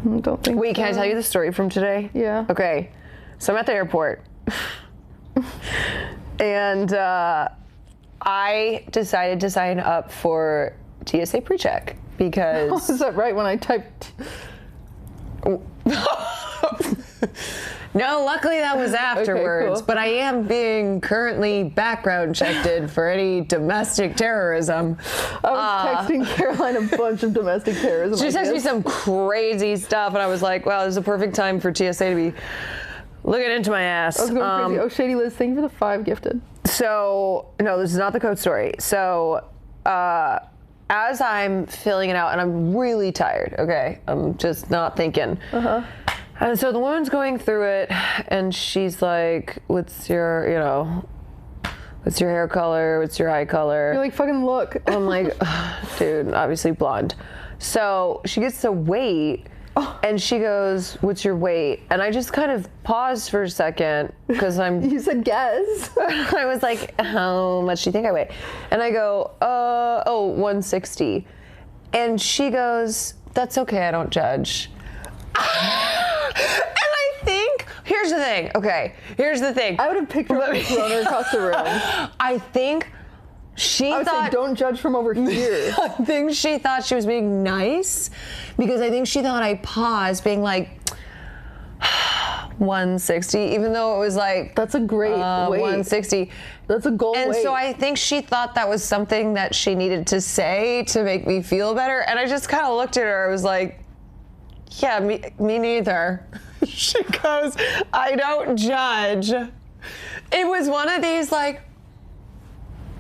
I don't think Wait, can I tell you the story from today? Yeah. Okay. So I'm at the airport. And I decided to sign up for TSA PreCheck because... Is that right when I typed... No, luckily that was afterwards, Okay, cool. but I am being currently background checked for any domestic terrorism. I was texting Caroline a bunch of domestic terrorism. She texted me some crazy stuff, and I was like, wow, this is a perfect time for TSA to be looking into my ass. I was going crazy. Oh, Shady Liz, thank you for the 5 gifted. So, no, this is not the code story. So, as I'm filling it out, and I'm really tired, okay? I'm just not thinking. And so the woman's going through it, and she's like, what's your hair color? What's your eye color? You're like, fucking look. I'm like, dude, obviously blonde. So she gets to weight, and she goes, what's your weight? And I just kind of paused for a second, because You said guess. I was like, how much do you think I weigh? And I go, 160. And she goes, that's okay, I don't judge. And I think, here's the thing. Okay, here's the thing. I would have picked her up and thrown her across the room. I think she I would thought... say, don't judge from over here. I think she thought she was being nice, because I think she thought I paused being like, 160, even though it was like... That's a great weight. 160. That's a goal And weight. so I think she thought that was something that she needed to say to make me feel better. And I just kind of looked at her. I was like, yeah, me neither. She goes, I don't judge. It was one of these like,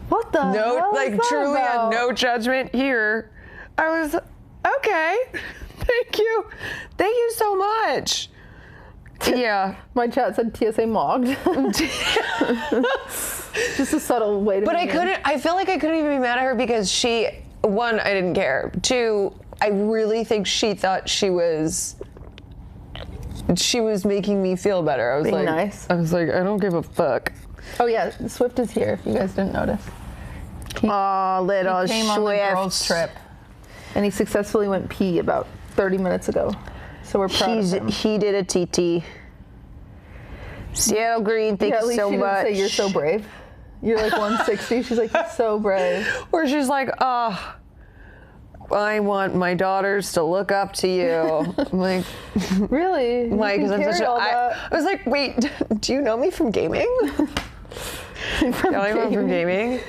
what the no, hell like is that truly about? a no judgment here. I was, okay, thank you so much. Yeah. My chat said TSA mogged. Just a subtle way to But begin. I feel like I couldn't even be mad at her because she, one, I didn't care. Two, I really think she thought she was making me feel better. I was Being like, nice. I was like, I don't give a fuck. Oh yeah, Swift is here if you guys didn't notice. Oh, little He came on the girls' trip. And he successfully went pee about 30 minutes ago. So we're proud of him. He did a TT. Seattle Green, thank At you least so she much. didn't say you're so brave. You're like 160. She's like, you're so brave. Or she's like, I want my daughters to look up to you. I'm like, really? like, You because can I'm such carry a. all that. I was like, wait, do you know me from gaming? From gaming?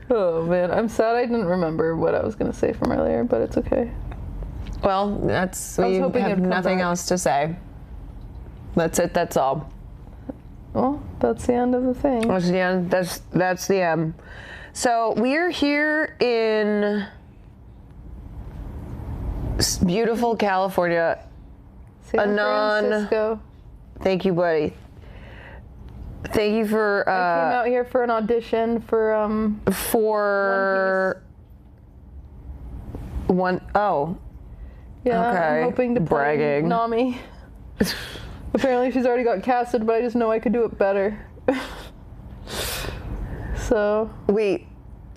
Oh man, I'm sad I didn't remember what I was gonna say from earlier, but it's okay. Well, we hoping have it'd come nothing back. else to say. That's it. That's all. Well, that's the end of the thing. That's the end. That's the end. So we're here in beautiful California. San Francisco. Thank you, buddy. Thank you for. I came out here for an audition for One. Oh. Yeah, Okay. I'm hoping to play Bragging. Nami. Apparently she's already got casted, but I just know I could do it better. So. Wait,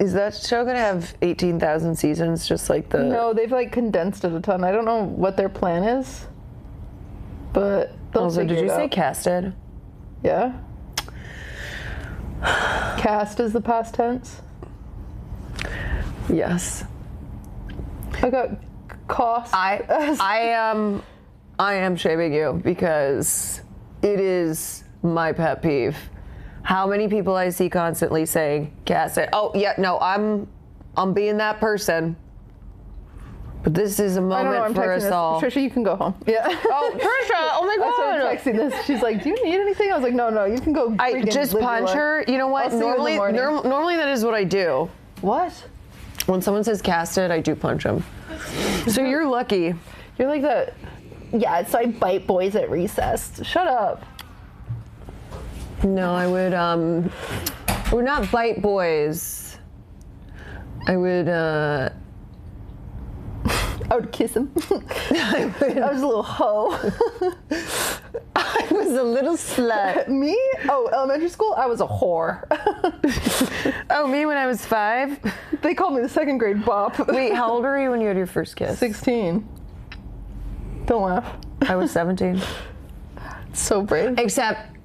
is that show gonna have 18,000 seasons, just like the? No, they've like condensed it a ton. I don't know what their plan is, but they'll Also, figure did you it say out. casted? Yeah. Cast is the past tense. Yes. I got cost. I am shaming you because it is my pet peeve. How many people I see constantly saying casted? Oh yeah, no, I'm being that person. But this is a I don't know, moment I'm for texting us this. all. Trisha, you can go home. Yeah. Oh, Trisha! Oh my I started God! texting this. She's like, "Do you need anything?" I was like, "No, you can go." I freaking just live your punch life." her. You know what? I'll see you in the morning. Normally that is what I do. What? When someone says casted, I do punch them. So you're lucky. You're like that. Yeah, so I bite boys at recess. Shut up. No, I would not bite boys. I would kiss him. I was a little hoe. I was a little slut. Me? Oh, elementary school? I was a whore. Oh, me when I was 5? They called me the second grade bop. Wait, how old were you when you had your first kiss? 16. Don't laugh. I was 17. So brave. Except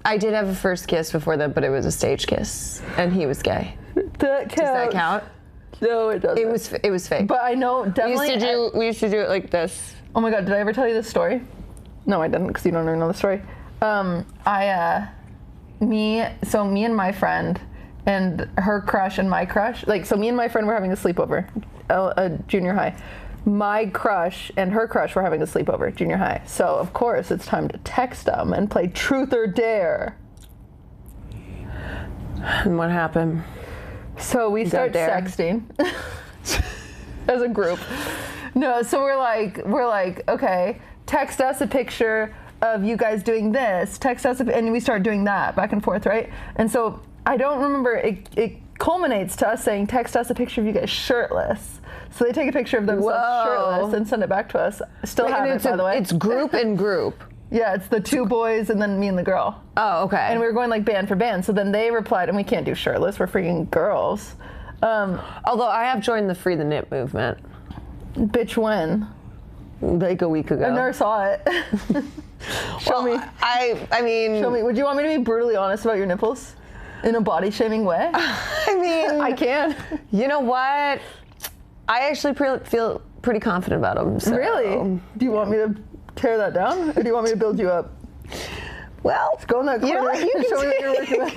I did have a first kiss before that, but it was a stage kiss, and he was gay. That counts. Does that count? No, it doesn't. It was fake. But I know definitely. We used to do it like this. Oh my god, did I ever tell you this story? No, I didn't, because you don't even know the story. Me and my friend and her crush and my crush, like, so me and my friend were having a sleepover, a junior high. My crush and her crush were having a sleepover, junior high. So of course it's time to text them and play Truth or Dare. And what happened? So we start sexting as a group. No, so we're like, okay, text us a picture of you guys doing this. Text us, and we start doing that back and forth, right? And so I don't remember, it culminates to us saying, text us a picture of you guys shirtless. So they take a picture of themselves shirtless and send it back to us. Still have it, by the way. It's group and group. Yeah, it's the two boys and then me and the girl. Oh, okay. And we were going like band for band. So then they replied, and we can't do shirtless. We're freaking girls. Although I have joined the Free the Knit movement. Bitch, when? Like a week ago. I never saw it. Show me. I mean. Show me. Would you want me to be brutally honest about your nipples? In a body shaming way? I mean. I can. You know what? I actually feel pretty confident about them. So. Really? Do you want me to tear that down? Or do you want me to build you up? Well, let's go in that corner. You know what? You can show me what you're working on. You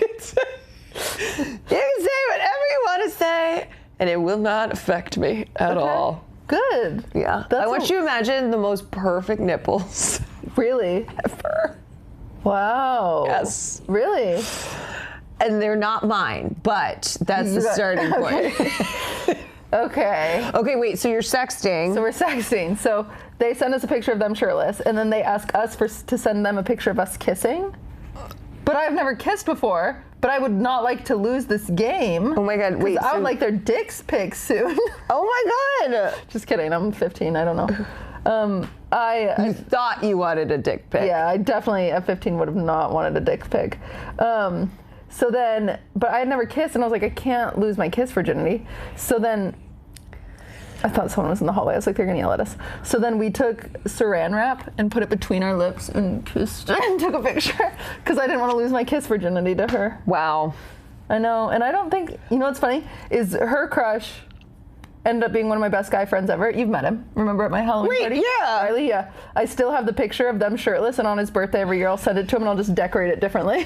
can say whatever you want to say, and it will not affect me at all. Good. Yeah. I want you to imagine the most perfect nipples. Really? Ever. Wow. Yes. Really? And they're not mine, but that's the starting point. Okay. Okay, wait, so you're sexting. So we're sexting. So they send us a picture of them shirtless, and then they ask us to send them a picture of us kissing. But I've never kissed before, but I would not like to lose this game. Oh my god, wait. I would like their dicks pics soon. Oh my god. Just kidding, I'm 15, I don't know. You thought you wanted a dick pic. Yeah, I definitely at 15 would have not wanted a dick pic. So then, but I had never kissed, and I was like, I can't lose my kiss virginity. So then, I thought someone was in the hallway. I was like, they're gonna yell at us. So then we took saran wrap and put it between our lips and kissed and took a picture because I didn't want to lose my kiss virginity to her. Wow. I know, and I don't think, you know what's funny, is her crush ended up being one of my best guy friends ever. You've met him, remember at my Halloween party? Yeah. Riley, yeah. I still have the picture of them shirtless, and on his birthday every year I'll send it to him and I'll just decorate it differently.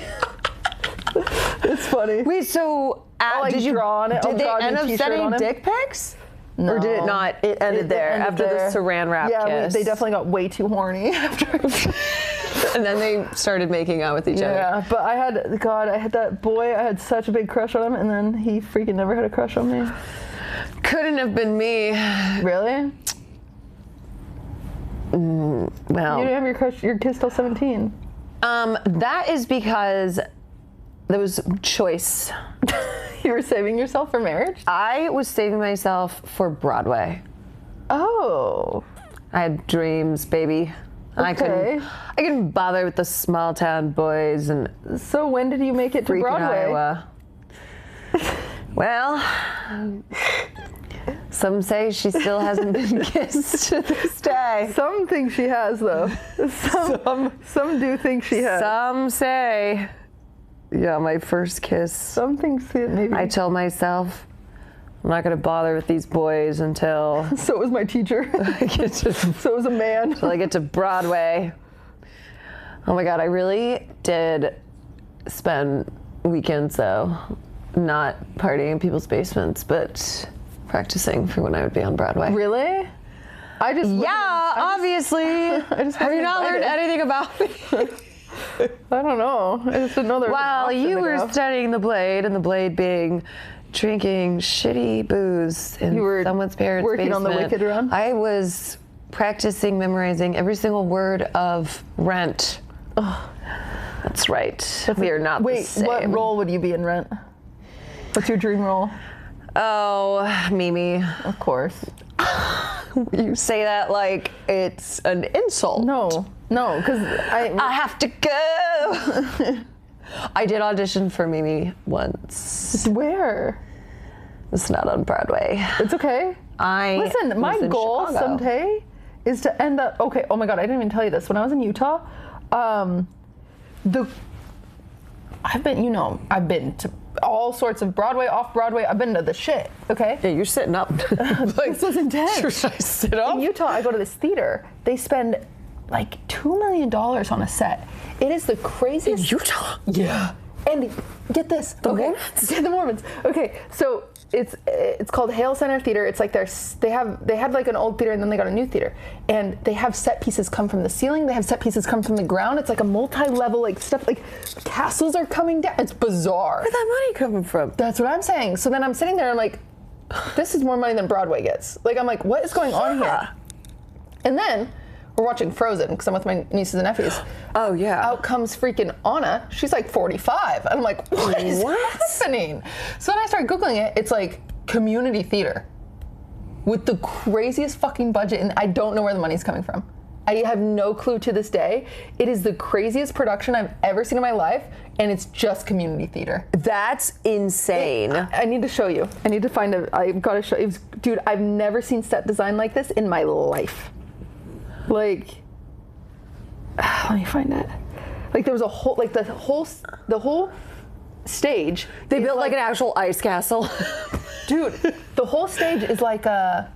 It's funny. Wait, so did you draw on it? Did they end up sending dick pics? No. Or did it not? It ended there after the saran wrap kiss. Yeah, they definitely got way too horny after. And then they started making out with each other. Yeah, but I had that boy, I had such a big crush on him, and then he freaking never had a crush on me. Couldn't have been me. Really? Well. You didn't have your kiss till 17. That is because there was choice. You were saving yourself for marriage? I was saving myself for Broadway. Oh. I had dreams, baby. Okay. I couldn't bother with the small town boys and so when did you make it to Broadway? Iowa. Well, some say she still hasn't been kissed to this day. Some think she has, though. Some do think she has. Some say, yeah, my first kiss. Some think maybe. I told myself, I'm not going to bother with these boys until... So it was my teacher. So it was a man. Until I get to Broadway. Oh my God, I really did spend weekends, though, not partying in people's basements, but practicing for when I would be on Broadway. Really? Obviously. Have you not learned anything about me? I don't know. I just didn't know there was While you were studying the Blade, and the Blade being drinking shitty booze in someone's parents' working basement. on the Wicked run? I was practicing memorizing every single word of Rent. Oh. That's right. We are not the same. Wait, what role would you be in Rent? What's your dream role? Oh, Mimi. Of course. You say that like it's an insult. No, because I have to go. I did audition for Mimi once. Where? It's not on Broadway. It's okay. Listen, my goal someday is to end up, okay, oh my God, I didn't even tell you this. When I was in Utah, I've been to all sorts of Broadway, off-Broadway. I've been to the shit, okay? Yeah, you're sitting up. Like, this was intense. Should I sit up? In Utah, I go to this theater. They spend like $2 million on a set. It is the craziest. In Utah? Yeah. And get this. The okay. Mormons? Yeah, the Mormons. Okay, so it's called Hale Center Theater. It's like they had like an old theater and then they got a new theater, and they have set pieces come from the ceiling. They have set pieces come from the ground. It's like a multi-level like stuff. Like castles are coming down. It's bizarre. Where's that money coming from? That's what I'm saying. So then I'm sitting there and I'm like, this is more money than Broadway gets. Like I'm like, what is going on here? And then we're watching Frozen because I'm with my nieces and nephews. Oh yeah. Out comes freaking Anna. She's like 45. And I'm like, what is happening? So then I started Googling it. It's like community theater with the craziest fucking budget, and I don't know where the money's coming from. I have no clue to this day. It is the craziest production I've ever seen in my life, and it's just community theater. That's insane. I need to show you. I need to find I've got to show you. Dude, I've never seen set design like this in my life. Like, let me find it. Like there was a whole, like the whole stage. They built like an actual ice castle. Dude, the whole stage is like a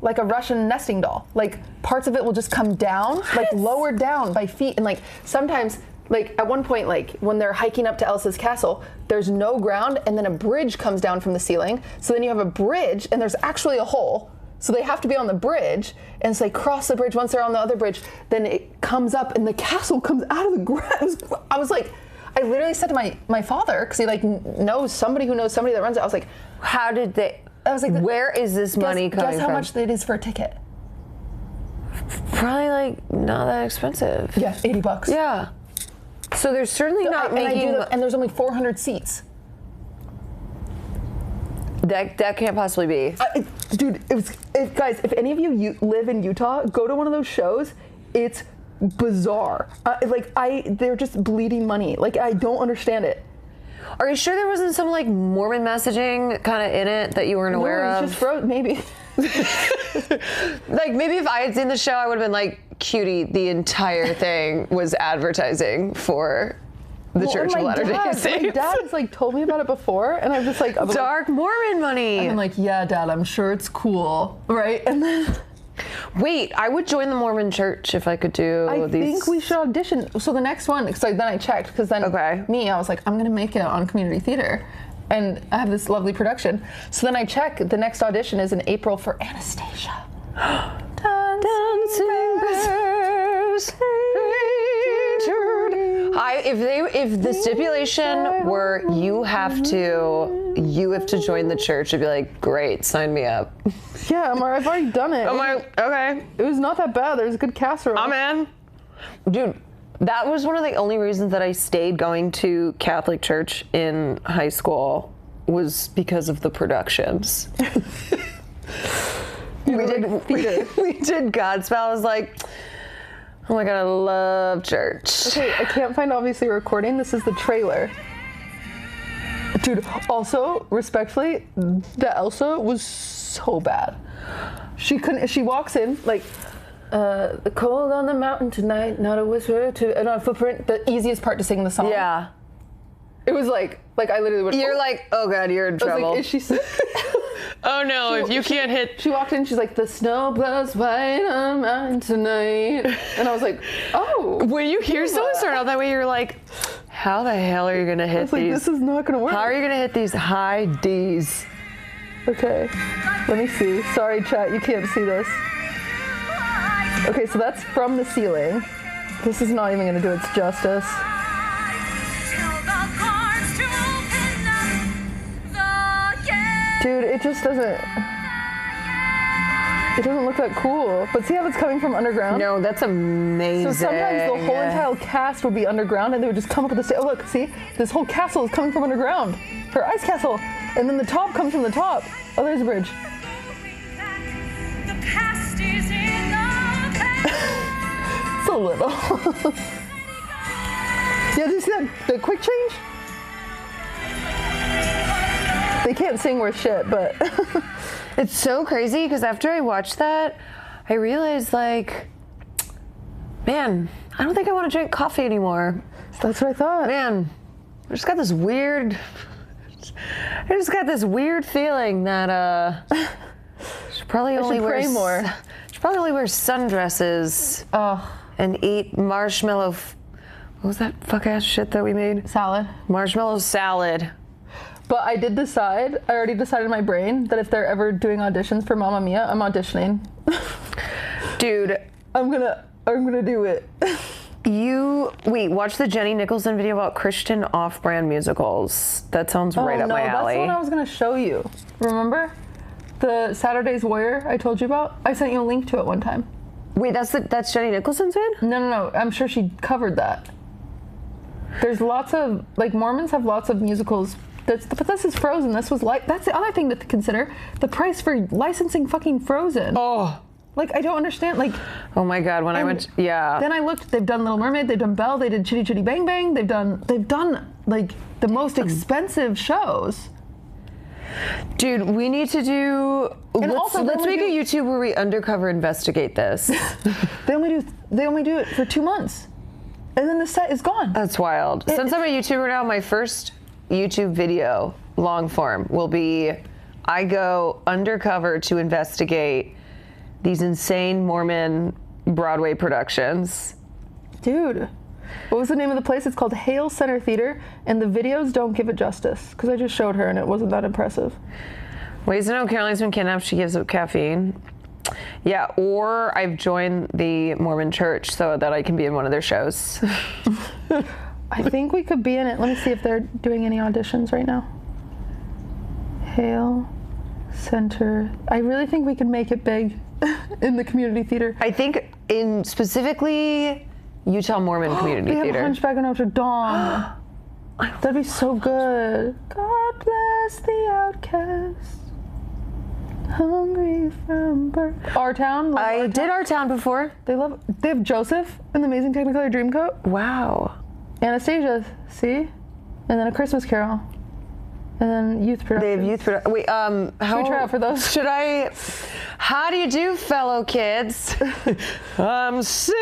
Russian nesting doll. Like parts of it will just come down, like lowered down by feet, and like sometimes, like at one point, like when they're hiking up to Elsa's castle, there's no ground, and then a bridge comes down from the ceiling. So then you have a bridge, and there's actually a hole. So they have to be on the bridge, and so they cross the bridge. Once they're on the other bridge, then it comes up, and the castle comes out of the ground. I was like, I literally said to my father, because he like knows somebody who knows somebody that runs it. I was like, how did they? I was like, where is this money coming from? Guess how much it is for a ticket? Probably like not that expensive. Yeah, $80. Yeah. So they're certainly not making. And there's only 400 seats. That can't possibly be. Dude, guys, if any of you live in Utah, go to one of those shows. It's bizarre. They're just bleeding money. Like, I don't understand it. Are you sure there wasn't some like Mormon messaging kind of in it that you weren't aware of? It's just maybe. Like maybe if I had seen the show, I would have been like, cutie, the entire thing was advertising for the Church of Latter-day Saints. My dad has like told me about it before, and I'm just like, dark Mormon money. And I'm like, yeah, Dad, I'm sure it's cool, right? And then, wait, I would join the Mormon Church if I could do these. I think we should audition. So the next one, because then I checked, because then I was like, I'm gonna make it on community theater, and I have this lovely production. So then I check. The next audition is in April for Anastasia. Dancing bears. If the stipulation were you have to join the church, I'd be like, great, sign me up. Yeah, I've already done it. Okay. It was not that bad. There's a good casserole. I'm in. Dude, that was one of the only reasons that I stayed going to Catholic church in high school was because of the productions. we did Godspell. I was like, oh my God, I love church. Okay, I can't find obviously a recording. This is the trailer. Dude, also, respectfully, the Elsa was so bad. She walks in, like, the cold on the mountain tonight, not a whisper to, not a footprint, the easiest part to sing the song. Yeah. It was like I literally would. You're like, oh God, you're in trouble. I was like, is she sick? Oh no, if you can't hit. She walked in, she's like, the snow blows white on the mountain tonight. And I was like, oh. When you hear someone start out that way, you're like, how the hell are you going to hit these? This is not going to work. How are you going to hit these high Ds? Okay, let me see. Sorry, chat, you can't see this. Okay, so that's from the ceiling. This is not even going to do its justice. Dude, it just doesn't. It doesn't look that cool. But see how it's coming from underground? No, that's amazing. So sometimes the whole entire cast would be underground, and they would just come up with the stage. Oh look, see, this whole castle is coming from underground. Her ice castle, and then the top comes from the top. Oh, there's a bridge. It's a little. Yeah, did you see that? The quick change? They can't sing worth shit, but it's so crazy because after I watched that, I realized, like, man, I don't think I want to drink coffee anymore. That's what I thought. Man, I just got this weird feeling that should probably only wear sundresses and eat marshmallow. What was that fuck ass shit that we made? Salad. Marshmallow salad. But I already decided in my brain that if they're ever doing auditions for Mamma Mia, I'm auditioning. Dude, I'm gonna do it. Watch the Jenny Nicholson video about Christian off-brand musicals. That sounds right up my alley. That's what I was gonna show you. Remember? The Saturday's Warrior I told you about? I sent you a link to it one time. Wait, that's Jenny Nicholson's vid? No. I'm sure she covered that. There's lots of, like, Mormons have lots of musicals. But this is Frozen. That's the other thing to consider. The price for licensing fucking Frozen. Oh. Like, I don't understand. Like, oh my God, when I went, yeah. Then I looked, they've done Little Mermaid, they've done Belle, they did Chitty Chitty Bang Bang, they've done like the most expensive shows. Dude, we need to do, let's make a YouTube where we undercover investigate this. They only do it for 2 months. And then the set is gone. That's wild. Since I'm a YouTuber now, my first YouTube video, long form, will be I go undercover to investigate these insane Mormon Broadway productions. Dude, what was the name of the place? It's called Hale Center Theater, and the videos don't give it justice, because I just showed her and it wasn't that impressive. Ways to know Caroline's been kidnapped, she gives up caffeine. Yeah, or I've joined the Mormon church so that I can be in one of their shows. I think we could be in it. Let me see if they're doing any auditions right now. Hale Center. I really think we can make it big in the community theater. I think in specifically Utah Mormon community theater. They have Hunchback of Notre Dame. That'd be so good. God bless the outcast, hungry from birth. Our Town. I did Our Town before. They have Joseph in the Amazing Technicolor Dreamcoat. Wow. Anastasia, see? And then A Christmas Carol. And then youth production. They have youth production. Wait, should we try out for those? How do you do, fellow kids? I'm singing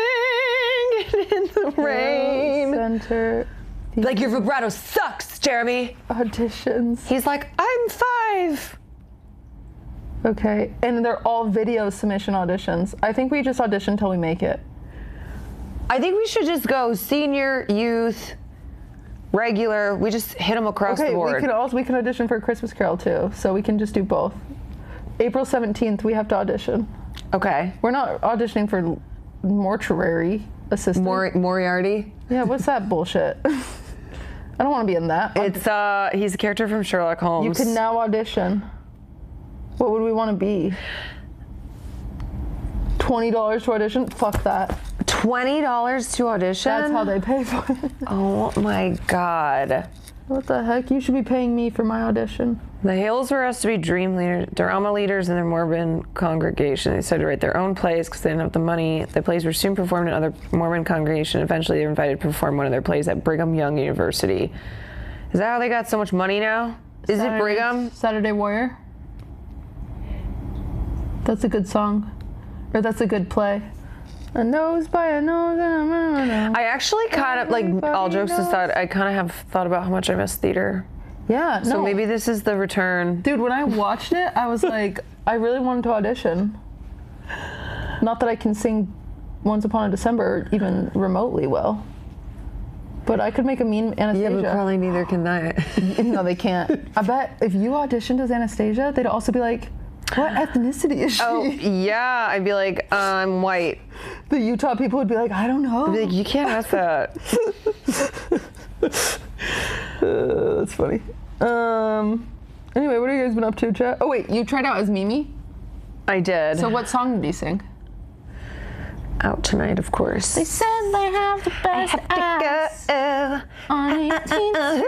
in the rain. Center. Like, your vibrato sucks, Jeremy. Auditions. He's like, I'm 5. Okay, and they're all video submission auditions. I think we just audition until we make it. I think we should just go senior, youth, regular. We just hit them across the board. We can audition for A Christmas Carol too, so we can just do both. April 17th, we have to audition. Okay. We're not auditioning for mortuary assistant. Moriarty? Yeah, what's that bullshit? I don't want to be in that. He's a character from Sherlock Holmes. You can now audition. What would we want to be? $20 to audition? Fuck that. $20 to audition? That's how they pay for it. Oh my God. What the heck? You should be paying me for my audition. The Hales were asked to be drama leaders in their Mormon congregation. They started to write their own plays because they didn't have the money. The plays were soon performed in other Mormon congregations. Eventually, they were invited to perform one of their plays at Brigham Young University. Is that how they got so much money now? Is it Brigham? Saturday Warrior. That's a good song. Or that's a good play. A nose by a nose and a nose. I actually kind of, like, all jokes aside, I kind of have thought about how much I miss theater. Yeah, So maybe this is the return. Dude, when I watched it, I was like, I really wanted to audition. Not that I can sing Once Upon a December even remotely well. But I could make a mean Anastasia. Yeah, but probably neither can I. No, they can't. I bet if you auditioned as Anastasia, they'd also be like, what ethnicity is she? Oh, yeah. I'd be like, I'm white. The Utah people would be like, I don't know. I'd be like, you can't ask that. That's funny. Anyway, what have you guys been up to, chat? Oh, wait, you tried out as Mimi? I did. So what song did you sing? Out Tonight, of course. They said they have the best ass on 18th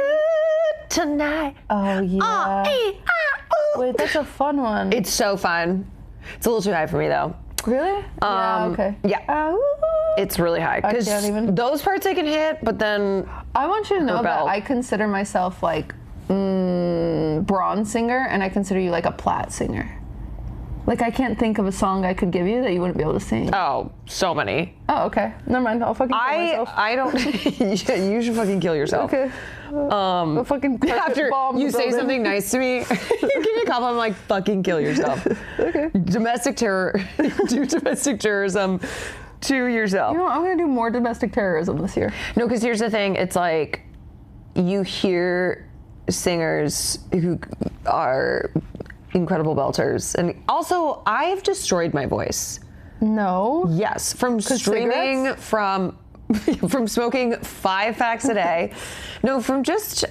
tonight. Oh, yeah. Wait, that's a fun one. It's so fun. It's a little too high for me, though. Really? Yeah, okay. Yeah. It's really high. I can't even. Those parts I can hit, but then I want you to know that I consider myself like bronze singer, and I consider you like a plat singer. Like, I can't think of a song I could give you that you wouldn't be able to sing. Oh, so many. Oh, okay. Never mind. I'll fucking kill myself. I don't. Yeah, you should fucking kill yourself. Okay. I'll fucking After you say something nice to me, you give me a compliment, I'm like, fucking kill yourself. Okay. Domestic terror. Do domestic terrorism to yourself. You know, I'm going to do more domestic terrorism this year. No, because here's the thing. It's like, you hear singers who are incredible belters. And also, I've destroyed my voice. No. Yes, from streaming, from smoking 5 packs a day. No, from just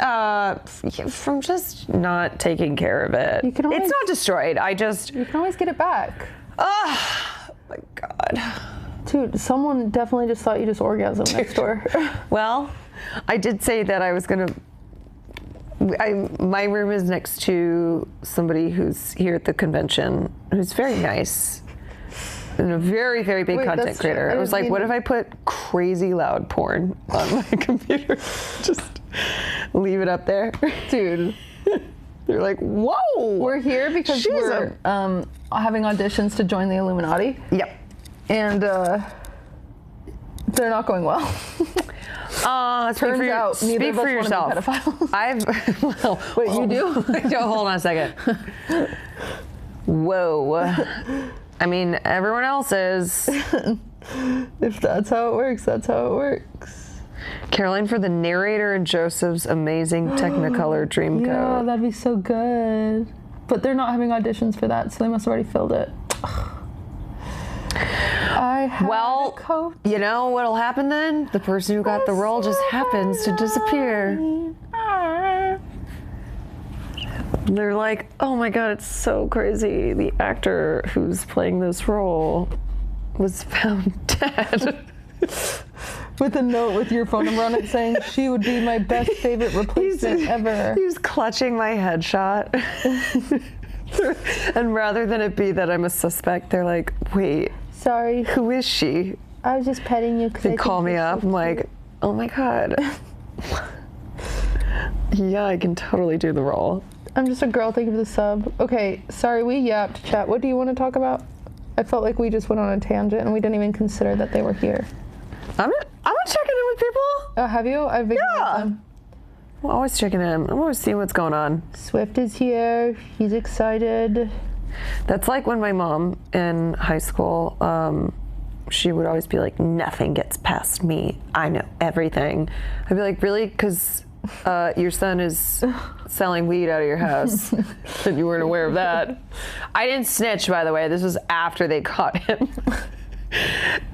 not taking care of it. You can always, it's not destroyed. You can always get it back. Oh my God. Dude, someone definitely just thought you just orgasmed next door. Well, I did say that I was gonna. My room is next to somebody who's here at the convention, who's very nice and a very, very big content creator. I was like, what if I put crazy loud porn on my computer? Just leave it up there. Dude. They're like, whoa! We're here because we're having auditions to join the Illuminati. Yep. And they're not going well. Turns out, neither of us want to be pedophiles. Well, wait, you do? Hold on a second. Whoa. I mean, everyone else is. If that's how it works, that's how it works. Caroline for the narrator in Joseph's amazing Technicolor Dreamcoat. Yeah, that'd be so good. But they're not having auditions for that, so they must have already filled it. Well, you know what'll happen then? The person who got the role just happens to disappear. They're like, oh my God, it's so crazy. The actor who's playing this role was found dead. With a note with your phone number on it saying, she would be my best favorite replacement ever. He was clutching my headshot. And rather than it be that I'm a suspect, they're like, wait. Sorry. Who is she? I was just petting you. They call me up. I'm like, oh my God. Yeah, I can totally do the role. I'm just a girl. Thank you for the sub. Okay, sorry, we yapped, chat. What do you want to talk about? I felt like we just went on a tangent and we didn't even consider that they were here. I'm checking in with people. Oh, have you? I've ignored them. I'm always checking in. I'm always seeing what's going on. Swift is here. He's excited. That's like when my mom in high school, she would always be like, nothing gets past me. I know everything. I'd be like, really? Because your son is selling weed out of your house and you weren't aware of that. I didn't snitch, by the way. This was after they caught him.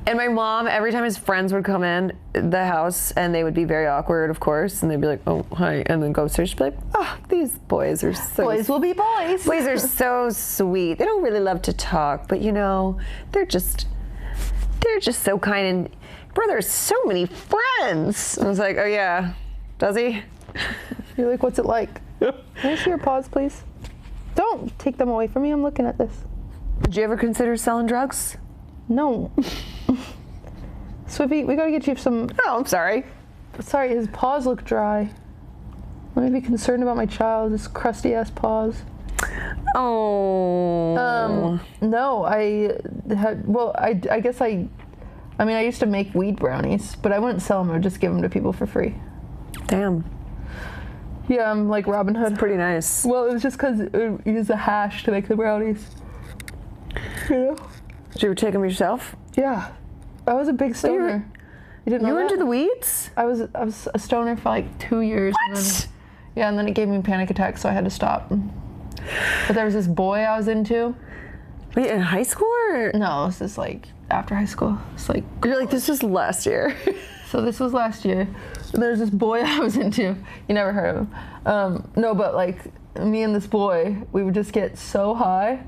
And my mom, every time his friends would come in the house, and they would be very awkward, of course, and they'd be like, oh, hi, and then go upstairs, she'd be like, oh, these boys are so... Boys will be boys. Boys are so sweet. They don't really love to talk, but, you know, they're just so kind, and brother has so many friends. And I was like, oh, yeah, does he? You're like, what's it like? Can I see your paws, please? Don't take them away from me. I'm looking at this. Did you ever consider selling drugs? No. Swiffy, we gotta get you some... Oh, I'm sorry. Sorry, his paws look dry. Let me be concerned about my child, his crusty-ass paws. Oh. No, I guess I used to make weed brownies, but I wouldn't sell them. I would just give them to people for free. Damn. Yeah, I'm like Robin Hood. That's pretty nice. Well, it was just because you use the hash to make the brownies. You know? Did you ever take them yourself? Yeah. I was a big stoner. You didn't know You were that? into the weeds? I was a stoner for like 2 years. What? And then it gave me panic attacks, so I had to stop. But there was this boy I was into. Wait, in high school or? No, this is like after high school. It's like... You're like, this was last year. So this was last year. There's this boy I was into. You never heard of him. No, but like me and this boy, we would just get so high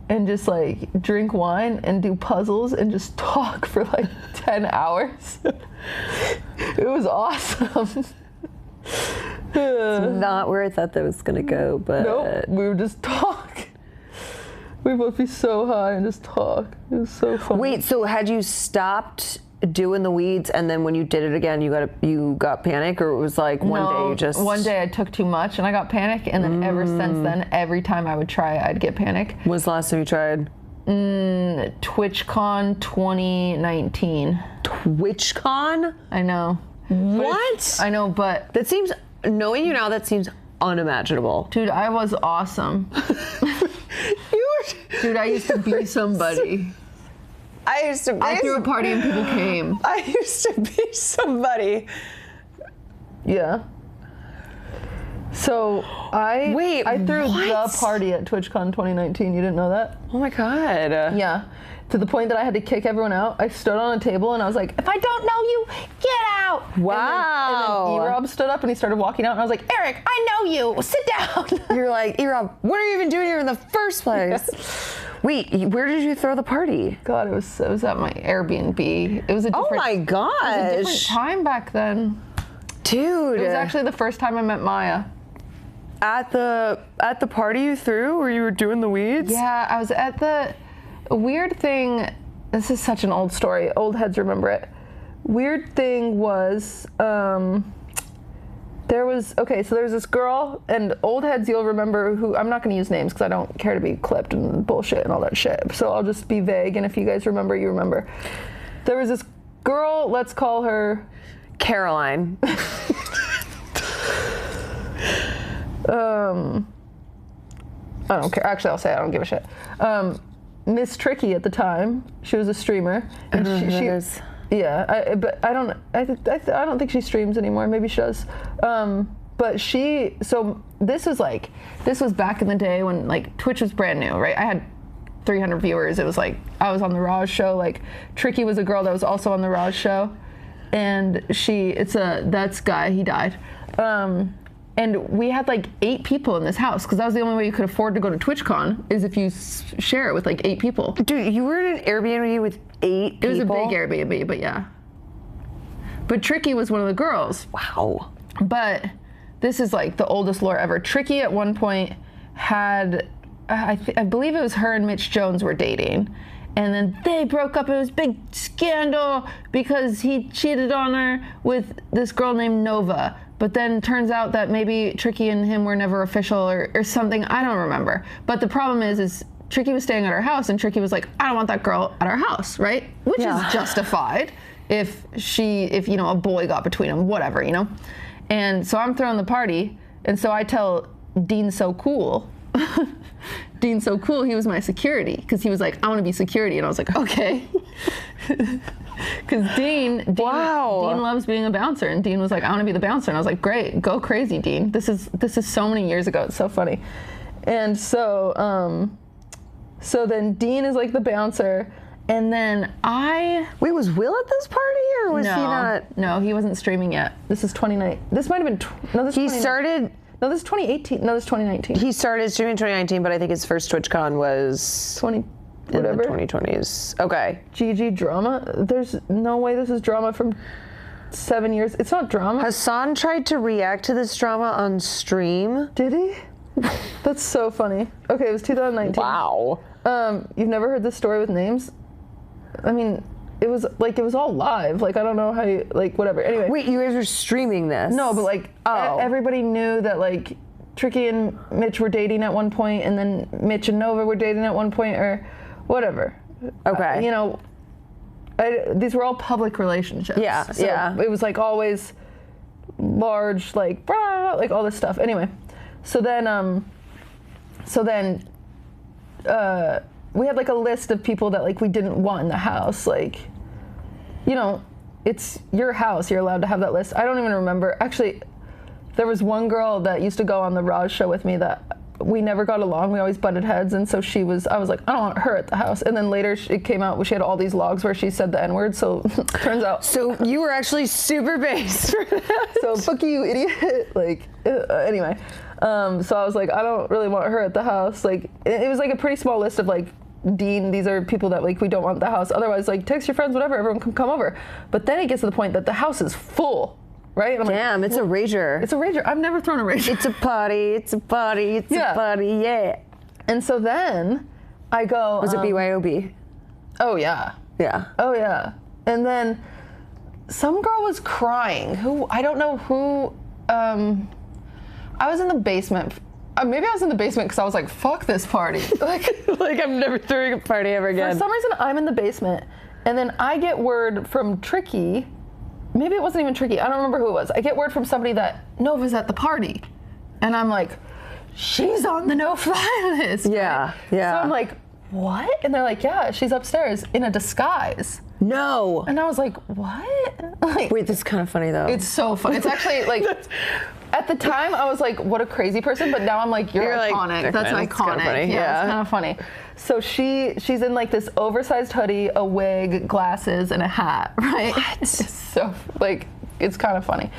and just like drink wine and do puzzles and just talk for like 10 hours. It was awesome. It's not where I thought that was gonna go, but... Nope, we would just talk. We'd both be so high and just talk. It was so fun. Wait, so had you stopped doing the weeds, and then when you did it again, you got panic, or it was like one day I took too much and I got panic, and then ever since then, every time I would try, I'd get panic. When was the last time you tried? TwitchCon 2019. TwitchCon? I know. What? I know, but that seems, knowing you now, that seems unimaginable. Dude, I was awesome. Dude, I used to be somebody. I threw a party and people came. I used to be somebody. Yeah. So I threw the party at TwitchCon 2019. You didn't know that? Oh my God. Yeah. To the point that I had to kick everyone out. I stood on a table and I was like, if I don't know you, get out. Wow. And then E-Rob stood up and he started walking out and I was like, Eric, I know you. Sit down. You're like, E-Rob, what are you even doing here in the first place? Yeah. Wait, where did you throw the party? God, it was at my Airbnb. It was a different, oh my gosh. It was a different time back then. Dude. It was actually the first time I met Maya. At the party you threw where you were doing the weeds? Yeah, I was at the weird thing. This is such an old story. Old heads remember it. Weird thing was so there's this girl, and old heads you'll remember who, I'm not going to use names because I don't care to be clipped and bullshit and all that shit. So I'll just be vague, and if you guys remember, you remember. There was this girl, let's call her Caroline. I don't care. Actually, I'll say I don't give a shit. Miss Tricky at the time, she was a streamer, and but I don't think she streams anymore. Maybe she does. But this was back in the day when like Twitch was brand new, right? I had 300 viewers. It was like I was on the Raj show. Like Tricky was a girl that was also on the Raj show, and that's guy. He died. And we had like 8 people in this house because that was the only way you could afford to go to TwitchCon is if you share it with like 8 people. Dude, you were in an Airbnb with 8 people? It was a big Airbnb, but yeah. But Tricky was one of the girls. Wow. But this is like the oldest lore ever. Tricky at one point had, I believe it was her and Mitch Jones were dating. And then they broke up. It was a big scandal because he cheated on her with this girl named Nova. But then turns out that maybe Tricky and him were never official or something. I don't remember. But the problem is Tricky was staying at our house, and Tricky was like, I don't want that girl at our house, right? Which is justified if a boy got between them, whatever, you know? And so I'm throwing the party, and so I tell Dean So Cool. Dean So Cool, he was my security, because he was like, I want to be security. And I was like, okay. Because Dean loves being a bouncer, and Dean was like, I want to be the bouncer, and I was like, great, go crazy, Dean. This is so many years ago. It's so funny. And so then Dean is like the bouncer, and then wait, was Will at this party, or was he not? No, he wasn't streaming yet. This is 2019. This might have been he started. No, this is 2018. No, this is 2019. He started streaming in 2019, but I think his first TwitchCon was in the 2020s. Okay. GG drama? There's no way this is drama from 7 years. It's not drama. Hassan tried to react to this drama on stream. Did he? That's so funny. Okay, it was 2019. Wow. You've never heard this story with names? I mean, it was all live. Like, I don't know how you, like, whatever. Anyway. Wait, you guys were streaming this? No, but like, everybody knew that like Tricky and Mitch were dating at one point, and then Mitch and Nova were dating at one point, or whatever. Okay. These were all public relationships. Yeah, so it was like always large, like, like all this stuff. Anyway, so then we had like a list of people that like we didn't want in the house. Like, it's your house. You're allowed to have that list. I don't even remember. Actually, there was one girl that used to go on the Raj show with me that we never got along. We always butted heads, and so I was like, I don't want her at the house. And then later it came out, she had all these logs where she said the N-word, so turns out. So you were actually super based for that. So fuck you, idiot. Like, anyway. So I was like, I don't really want her at the house. Like, it was like a pretty small list of like, Dean, these are people that like we don't want at the house. Otherwise, like, text your friends, whatever, everyone can come over. But then it gets to the point that the house is full. Right? And I'm damn, like, it's a rager. It's a rager. I've never thrown a rager. It's a party, it's a party, it's a party, yeah. And so then I go... Was it BYOB? Oh, yeah. Yeah. Oh, yeah. And then, some girl was crying. I don't know who. I was in the basement. Maybe I was in the basement because I was like, fuck this party. Like I'm never throwing a party ever again. For some reason, I'm in the basement. And then I get word from Tricky. Maybe it wasn't even Tricky. I don't remember who it was. I get word from somebody that Nova's at the party. And I'm like, she's on the no-fly list. Yeah, right? yeah. So I'm like, what? And they're like, yeah, she's upstairs in a disguise. No. And I was like, what? Like, wait, this is kind of funny though. It's so funny. It's actually like, at the time I was like, what a crazy person. But now I'm like, you're iconic. Like, that's iconic. Kind of funny. Yeah, it's kind of funny. So she's in like this oversized hoodie, a wig, glasses, and a hat, right? What? It's so like, it's kind of funny.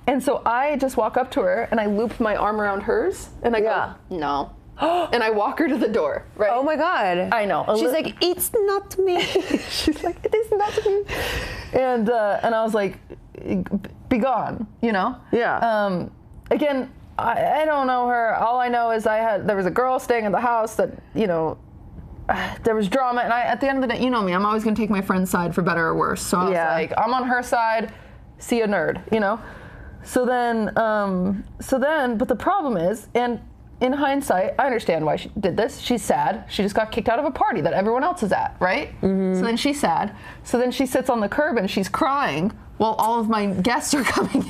And so I just walk up to her and I loop my arm around hers and I go, no. And I walk her to the door, right? Oh my God. I know. She's like, it's not me. She's like, it is not me. And I was like, be gone, you know? Yeah. Again, I don't know her. All I know is there was a girl staying at the house that, you know, there was drama. And at the end of the day, you know me, I'm always going to take my friend's side for better or worse. So I was like, I'm on her side, see a nerd, you know? So then, but the problem is, and in hindsight, I understand why she did this. She's sad. She just got kicked out of a party that everyone else is at, right? Mm-hmm. So then she's sad. So then she sits on the curb and she's crying while all of my guests are coming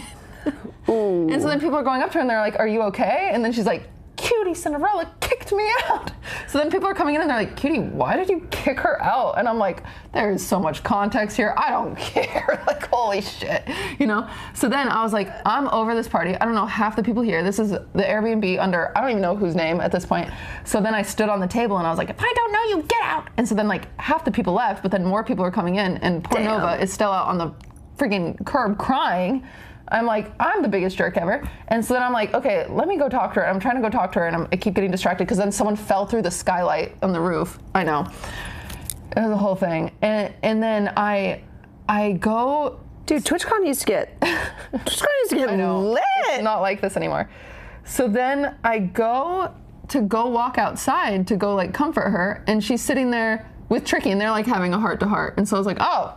in. Ooh. And so then people are going up to her and they're like, are you okay? And then she's like, Cutie, Cinderella kicked me out. So then people are coming in and they're like, Cutie, why did you kick her out? And I'm like, there's so much context here. I don't care. Like, holy shit, you know? So then I was like, I'm over this party. I don't know half the people here. This is the Airbnb under, I don't even know whose name at this point. So then I stood on the table and I was like, if I don't know you, get out. And so then like half the people left, but then more people are coming in and poor Nova is still out on the freaking curb crying. I'm like, I'm the biggest jerk ever. And so then I'm like, okay, let me go talk to her. I'm trying to go talk to her and I keep getting distracted because then someone fell through the skylight on the roof. I know. It was a whole thing. And then I go. Dude, TwitchCon used to get lit. It's not like this anymore. So then I go walk outside to go like comfort her and she's sitting there with Tricky and they're like having a heart to heart. And so I was like, oh,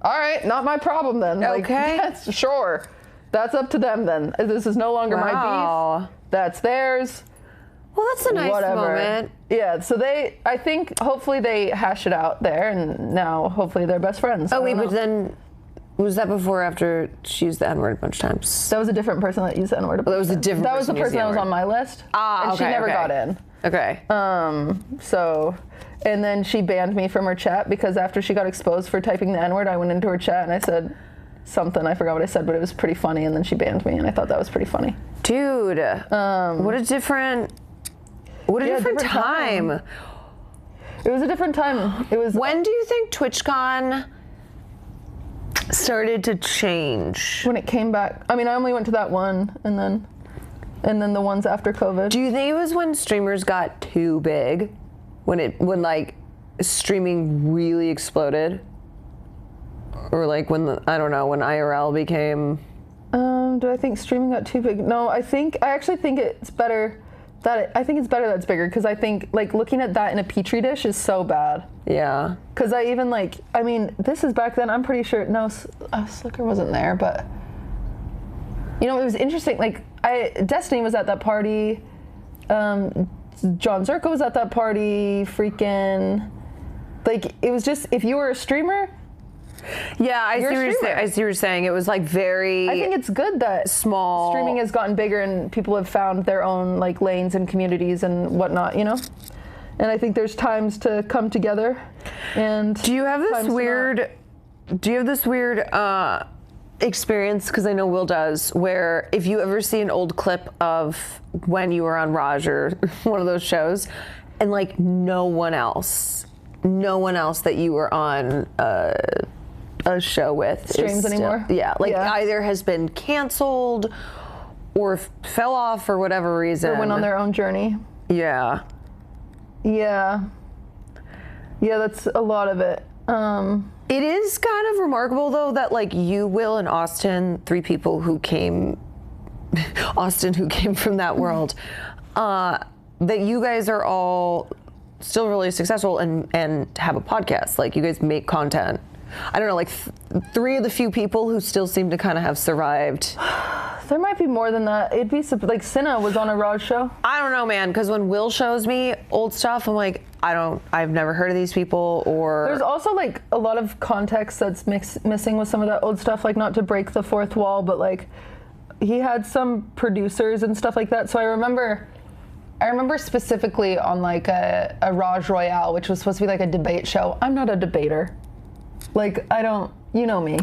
all right, not my problem then. Okay. Like, sure. That's up to them then. This is no longer my beef. That's theirs. Well, that's a nice moment. Yeah, so I think hopefully they hash it out there and now hopefully they're best friends. Oh, wait, but then, was that before or after she used the N-word a bunch of times? That was a different person that used the N-word a bunch of times. That was the person that was on my list. Ah, and she never got in. Okay. So, and then she banned me from her chat because after she got exposed for typing the N-word, I went into her chat and I said something. I forgot what I said, but it was pretty funny. And then she banned me, and I thought that was pretty funny. Dude, what a different time. It was a different time. It was. When do you think TwitchCon started to change? When it came back. I mean, I only went to that one, and then the ones after COVID. Do you think it was when streamers got too big? When like streaming really exploded? Or like when when IRL became... Do I think streaming got too big? No, I actually think it's better that it's bigger because I think like looking at that in a petri dish is so bad. Yeah. Because this is back then, I'm pretty sure, no, Slicker wasn't there, but you know, it was interesting. Like Destiny was at that party. John Zerko was at that party. Freaking, like it was just if you were a streamer. Yeah, I see what you're saying. It was like very. I think it's good that small streaming has gotten bigger and people have found their own like lanes and communities and whatnot. You know, and I think there's times to come together. And do you have this weird experience? Because I know Will does. Where if you ever see an old clip of when you were on Raj or one of those shows, and like no one else that you were on a show with streams anymore. Either has been canceled or fell off for whatever reason. Or went on their own journey. Yeah. Yeah. Yeah, that's a lot of it. It is kind of remarkable though that like you, Will, and Austin, three people who came from that world, that you guys are all still really successful and have a podcast. Like you guys make content. I don't know, like 3 of the few people who still seem to kind of have survived. There might be more than that. It'd be like Cinna was on a Raj show. I don't know, man, because when Will shows me old stuff, I'm like, I've never heard of these people, or... There's also like a lot of context that's missing with some of that old stuff, like not to break the fourth wall, but like he had some producers and stuff like that. So I remember specifically on like a Raj Royale, which was supposed to be like a debate show. I'm not a debater. Like, you know me.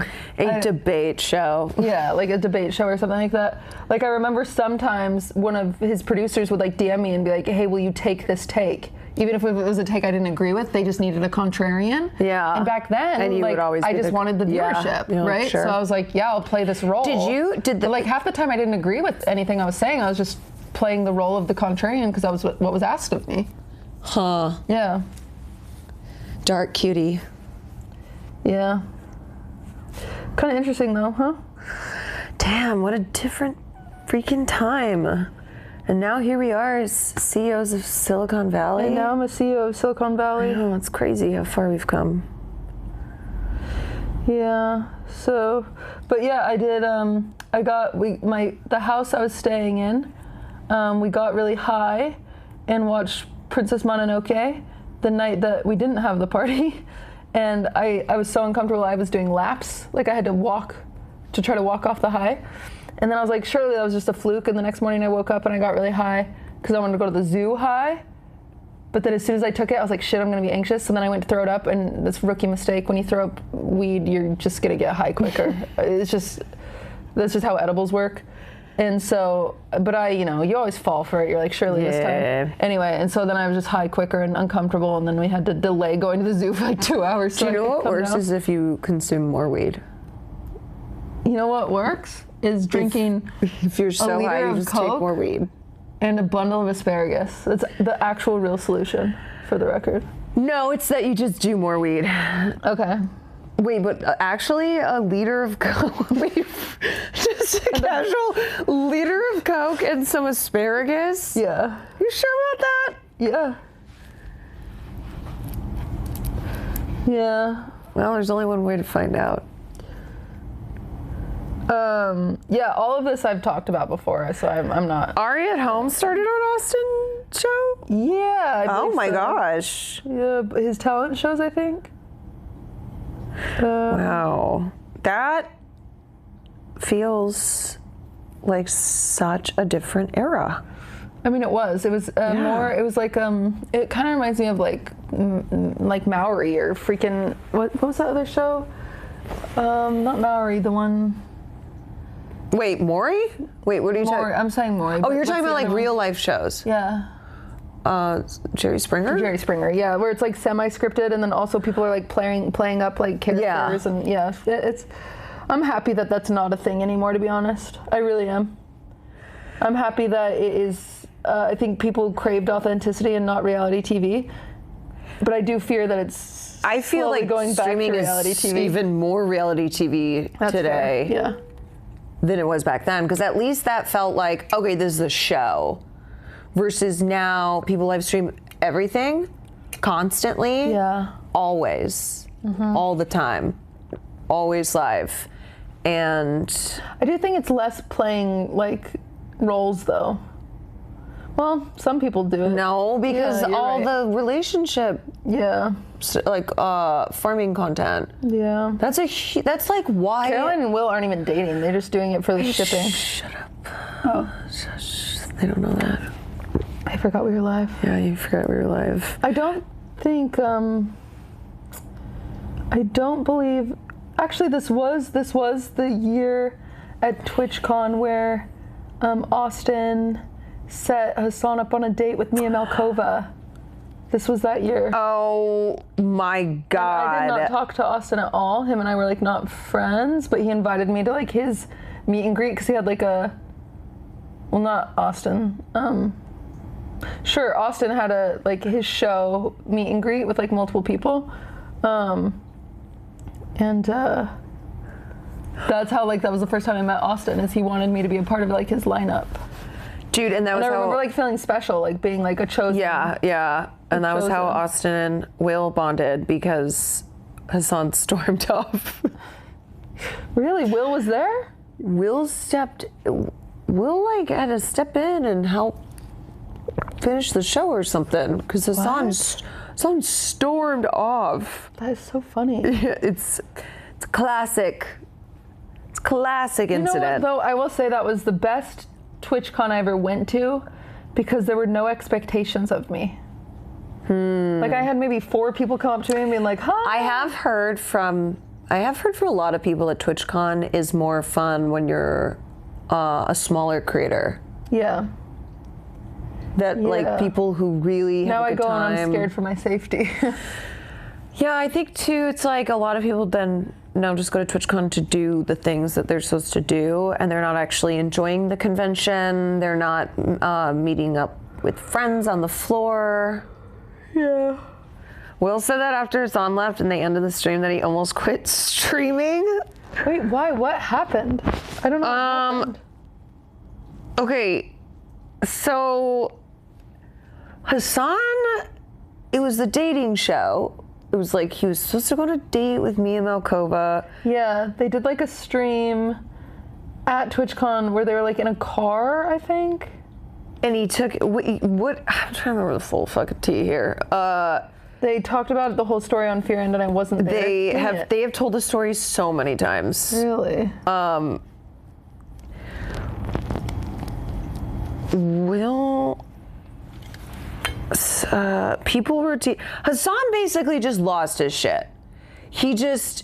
Debate show. Yeah, like a debate show or something like that. Like, I remember sometimes one of his producers would like DM me and be like, hey, will you take this take? Even if it was a take I didn't agree with, they just needed a contrarian. Yeah. And back then, and you like, would always I just wanted the viewership, right? Sure. So I was like, yeah, I'll play this role. But like half the time I didn't agree with anything I was saying. I was just playing the role of the contrarian because that was what was asked of me. Huh. Yeah. Dark cutie. Yeah. Kind of interesting though, huh? Damn, what a different freaking time. And now here we are as CEOs of Silicon Valley. And now I'm a CEO of Silicon Valley. I know, it's crazy how far we've come. Yeah, so, but yeah, I did, the house I was staying in, we got really high and watched Princess Mononoke the night that we didn't have the party. And I was so uncomfortable, I was doing laps. Like I had to try to walk off the high. And then I was like, surely that was just a fluke. And the next morning I woke up and I got really high because I wanted to go to the zoo high. But then as soon as I took it, I was like, shit, I'm gonna be anxious. And then I went to throw it up, and this rookie mistake, when you throw up weed, you're just gonna get high quicker. That's just how edibles work. And so, but you always fall for it. You're like, surely this time. Anyway, and so then I was just high quicker and uncomfortable, and then we had to delay going to the zoo for like 2 hours. Do you know what works is if you consume more weed? You know what works? Is drinking if you're so high, you just take more weed. And a bundle of asparagus. That's the actual real solution, for the record. No, it's that you just do more weed. Okay. Wait, but actually a liter of Coke, just a casual liter of Coke and some asparagus? Yeah. You sure about that? Yeah. Yeah. Well, there's only one way to find out. Yeah, all of this I've talked about before, so I'm not. Ari at Home started on Austin show? Yeah. Oh my gosh. Yeah, his talent shows, I think. Wow. That feels like such a different era. I mean, it was more, it was like, it kind of reminds me of like Maori or freaking, what was that other show? Not Maori, the one. Wait, Maury? Wait, what are you talking? I'm saying Maury. Oh, you're talking about like real life shows. Yeah. Jerry Springer? Jerry Springer, yeah, where it's like semi-scripted and then also people are like playing up like characters and it's. I'm happy that that's not a thing anymore, to be honest. I really am. I'm happy that it is. I think people craved authenticity and not reality TV, but I do fear that it's. I feel like going back to reality is TV. Even more reality TV today. Fair. Yeah. Than it was back then, because at least that felt like, okay, this is a show, versus now people live stream everything constantly, always, all the time, always live. And I do think it's less playing like roles though. Well, some people do it. No, because all the relationship, like farming content. Yeah, that's like why Caroline and Will aren't even dating. They're just doing it for the shipping. Shut up. Oh, they don't know that. I forgot we were live. Yeah, you forgot we were live. I don't think. I don't believe. Actually, this was the year at TwitchCon where Austin set Hassan up on a date with Mia Malkova. This was that year. Oh my God. And I did not talk to Austin at all. Him and I were like not friends, but he invited me to like his meet and greet because he had like not Austin. Sure, Austin had his show meet and greet with like multiple people. And that's how that was the first time I met Austin, is he wanted me to be a part of like his lineup. Dude, and I remember like feeling special, like being like a chosen. Yeah. And that was how Austin and Will bonded, because Hassan stormed off. Really? Will was there? Will like had to step in and help finish the show or something because Hassan stormed off. That is so funny. It's classic. It's classic incident. You know what, though? I will say that was the best TwitchCon I ever went to because there were no expectations of me. Like I had maybe 4 people come up to me and be like, "Hi." I have heard from a lot of people that TwitchCon is more fun when you're a smaller creator. Yeah. That like people who really have a good time. Now I go and I'm scared for my safety. Yeah, I think too. It's like a lot of people then now just go to TwitchCon to do the things that they're supposed to do, and they're not actually enjoying the convention. They're not meeting up with friends on the floor. Yeah. Will said that after Hassan left and they ended the stream that he almost quit streaming. Wait, why? What happened? I don't know what happened. Okay, so Hassan, it was the dating show. It was like he was supposed to go on a date with Mia Malkova. Yeah, they did like a stream at TwitchCon where they were like in a car, I think. And he took, what I'm trying to remember the full fucking tea here. They talked about the whole story on Fear End and I wasn't there. They have told the story so many times. Really? People were Hassan basically just lost his shit. He was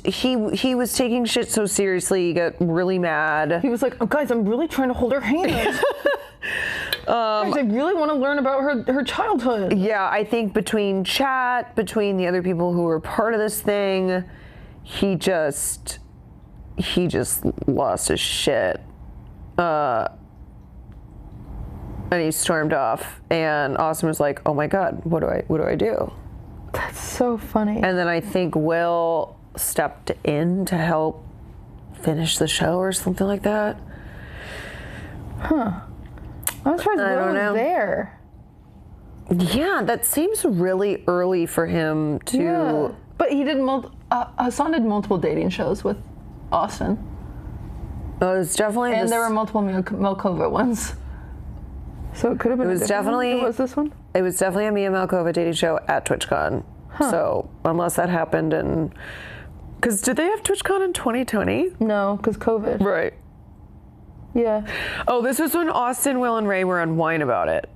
taking shit so seriously, he got really mad. He was like, "Oh, guys, I'm really trying to hold her hand." Guys, I really want to learn about her childhood. Yeah, I think between the other people who were part of this thing, he just lost his shit. And he stormed off, and Austin was like, "Oh my God, what do I do?" That's so funny. And then I think Will stepped in to help finish the show or something like that. Huh. I'm surprised Will was there. Yeah, that seems really early for him to... Yeah. But he did Hassan did multiple dating shows with Austin. Oh, it was definitely... And there were multiple Malkova ones. So it could have been What was this one? It was definitely a Mia Malkova dating show at TwitchCon. Huh. So unless that happened in... Because did they have TwitchCon in 2020? No, because COVID. Right. Yeah. Oh, this was when Austin, Will, and Ray were on Wine about it.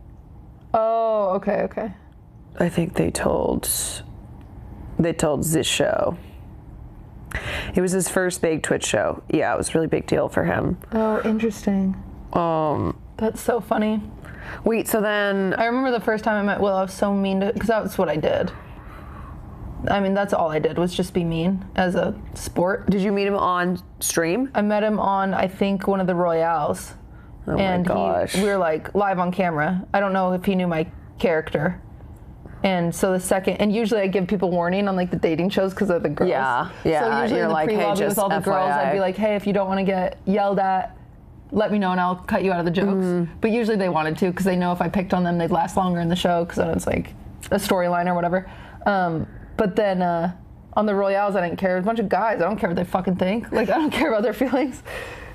Oh, okay. I think they told this show. It was his first big Twitch show. Yeah, it was a really big deal for him. Oh, interesting. That's so funny. Wait, so then... I remember the first time I met Will, I was so mean to... Because that's what I did. I mean, that's all I did was just be mean as a sport. Did you meet him on stream? I met him on, I think, one of the Royales. Oh my gosh. We were like live on camera. I don't know if he knew my character. And so and usually I give people warning on like the dating shows because they're the girls. Yeah. So usually in the pre-lobby with all the girls, I'd be like, "Hey, if you don't want to get yelled at, let me know and I'll cut you out of the jokes." But usually they wanted to because they know if I picked on them, they'd last longer in the show because then it's like a storyline or whatever. But then on the Royales, I didn't care. There's a bunch of guys. I don't care what they fucking think. Like, I don't care about their feelings.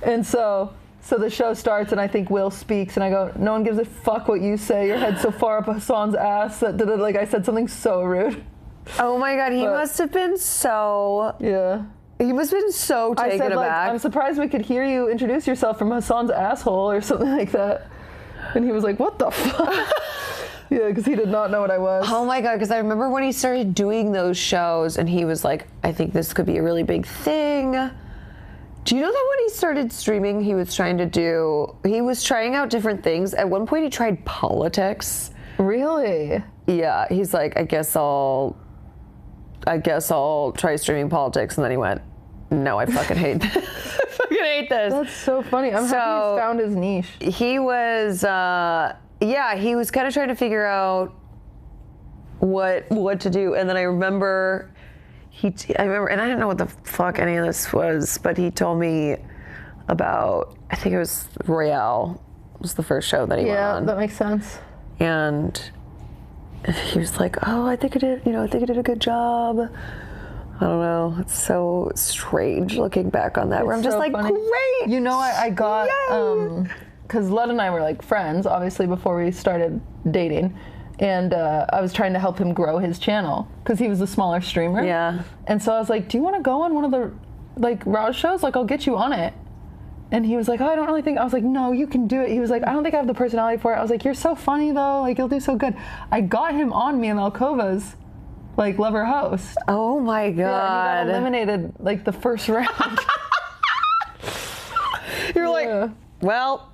And so the show starts, and I think Will speaks, and I go, "No one gives a fuck what you say. Your head's so far up Hassan's ass that like I said something so rude." Oh my God, he must have been so... Yeah. He must have been so taken aback. Like, "I'm surprised we could hear you introduce yourself from Hassan's asshole," or something like that. And he was like, "What the fuck?" Yeah, because he did not know what I was. Oh my God, because I remember when he started doing those shows and he was like, "I think this could be a really big thing." Do you know that when he started streaming, he was trying out different things. At one point he tried politics. Really? Yeah, he's like, I guess I'll try streaming politics. And then he went, "No, I fucking hate this. I fucking hate this." That's so funny. I'm happy he's found his niche. He was, he was kind of trying to figure out what to do. And then I remember, and I didn't know what the fuck any of this was, but he told me about, I think it was Royale was the first show that he went on. Yeah, that makes sense. And he was like, "Oh, I think I did a good job." I don't know. It's so strange looking back on that. Where I'm just like, funny. Great. You know, I got because Lud and I were like friends, obviously, before we started dating, and I was trying to help him grow his channel because he was a smaller streamer. Yeah. And so I was like, "Do you want to go on one of the like Rouse shows? Like, I'll get you on it." And he was like, "Oh, I don't really think." I was like, "No, you can do it." He was like, "I don't think I have the personality for it." I was like, "You're so funny though. Like, you'll do so good." I got him on me and Alcova's like lover host. Oh my god! Yeah, and he got eliminated like the first round. You're like, well,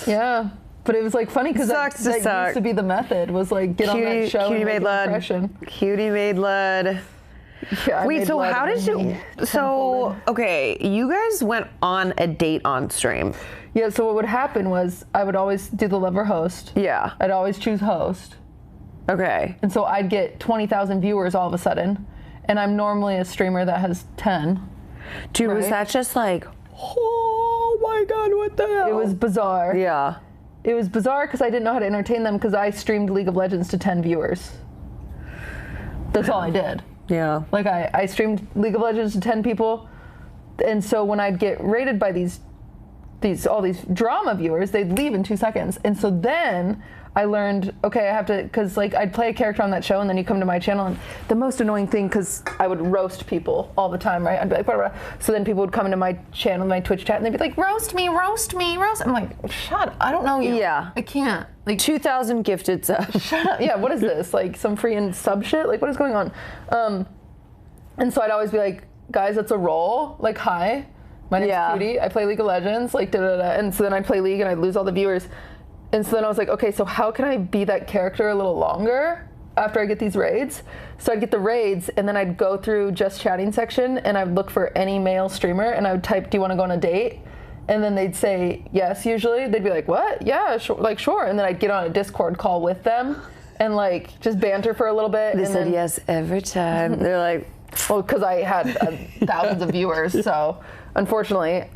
yeah. But it was like funny because that used to be the method was like get on that show and make an impression. Cutie made Lud. Yeah, wait, so how did you? So okay, you guys went on a date on stream. Yeah. So what would happen was I would always do the lover host. Yeah. I'd always choose host. Okay. And so I'd get 20,000 viewers all of a sudden, and I'm normally a streamer that has 10. Dude, right? Was that just like, oh my god, what the hell? It was bizarre. Yeah. It was bizarre because I didn't know how to entertain them because I streamed League of Legends to 10 viewers. That's all I did. Yeah. Like I streamed League of Legends to 10 people, and so when I'd get rated by all these drama viewers, they'd leave in 2 seconds. And so then I learned, okay, I have to, because like I'd play a character on that show and then you come to my channel, and the most annoying thing, because I would roast people all the time, right? I'd be like, blah, blah, blah. So then people would come into my channel, my Twitch chat, and they'd be like, roast me, roast me, roast. I'm like, shut up, I don't know you. Yeah. I can't. Like 2,000 gifted subs. Shut up. Yeah, what is this? Like some free sub shit? Like what is going on? And so I'd always be like, guys, it's a role. Like, hi, my name's Cutie. I play League of Legends. Like, da da da. And so then I'd play League and I'd lose all the viewers. And so then I was like, okay, so how can I be that character a little longer after I get these raids? So I'd get the raids and then I'd go through just chatting section and I'd look for any male streamer and I would type, do you want to go on a date? And then they'd say yes, usually. They'd be like, what? Yeah, sure. Like, sure. And then I'd get on a Discord call with them and like just banter for a lited bit. They said yes every time. They're like, well, because I had thousands of viewers. So unfortunately,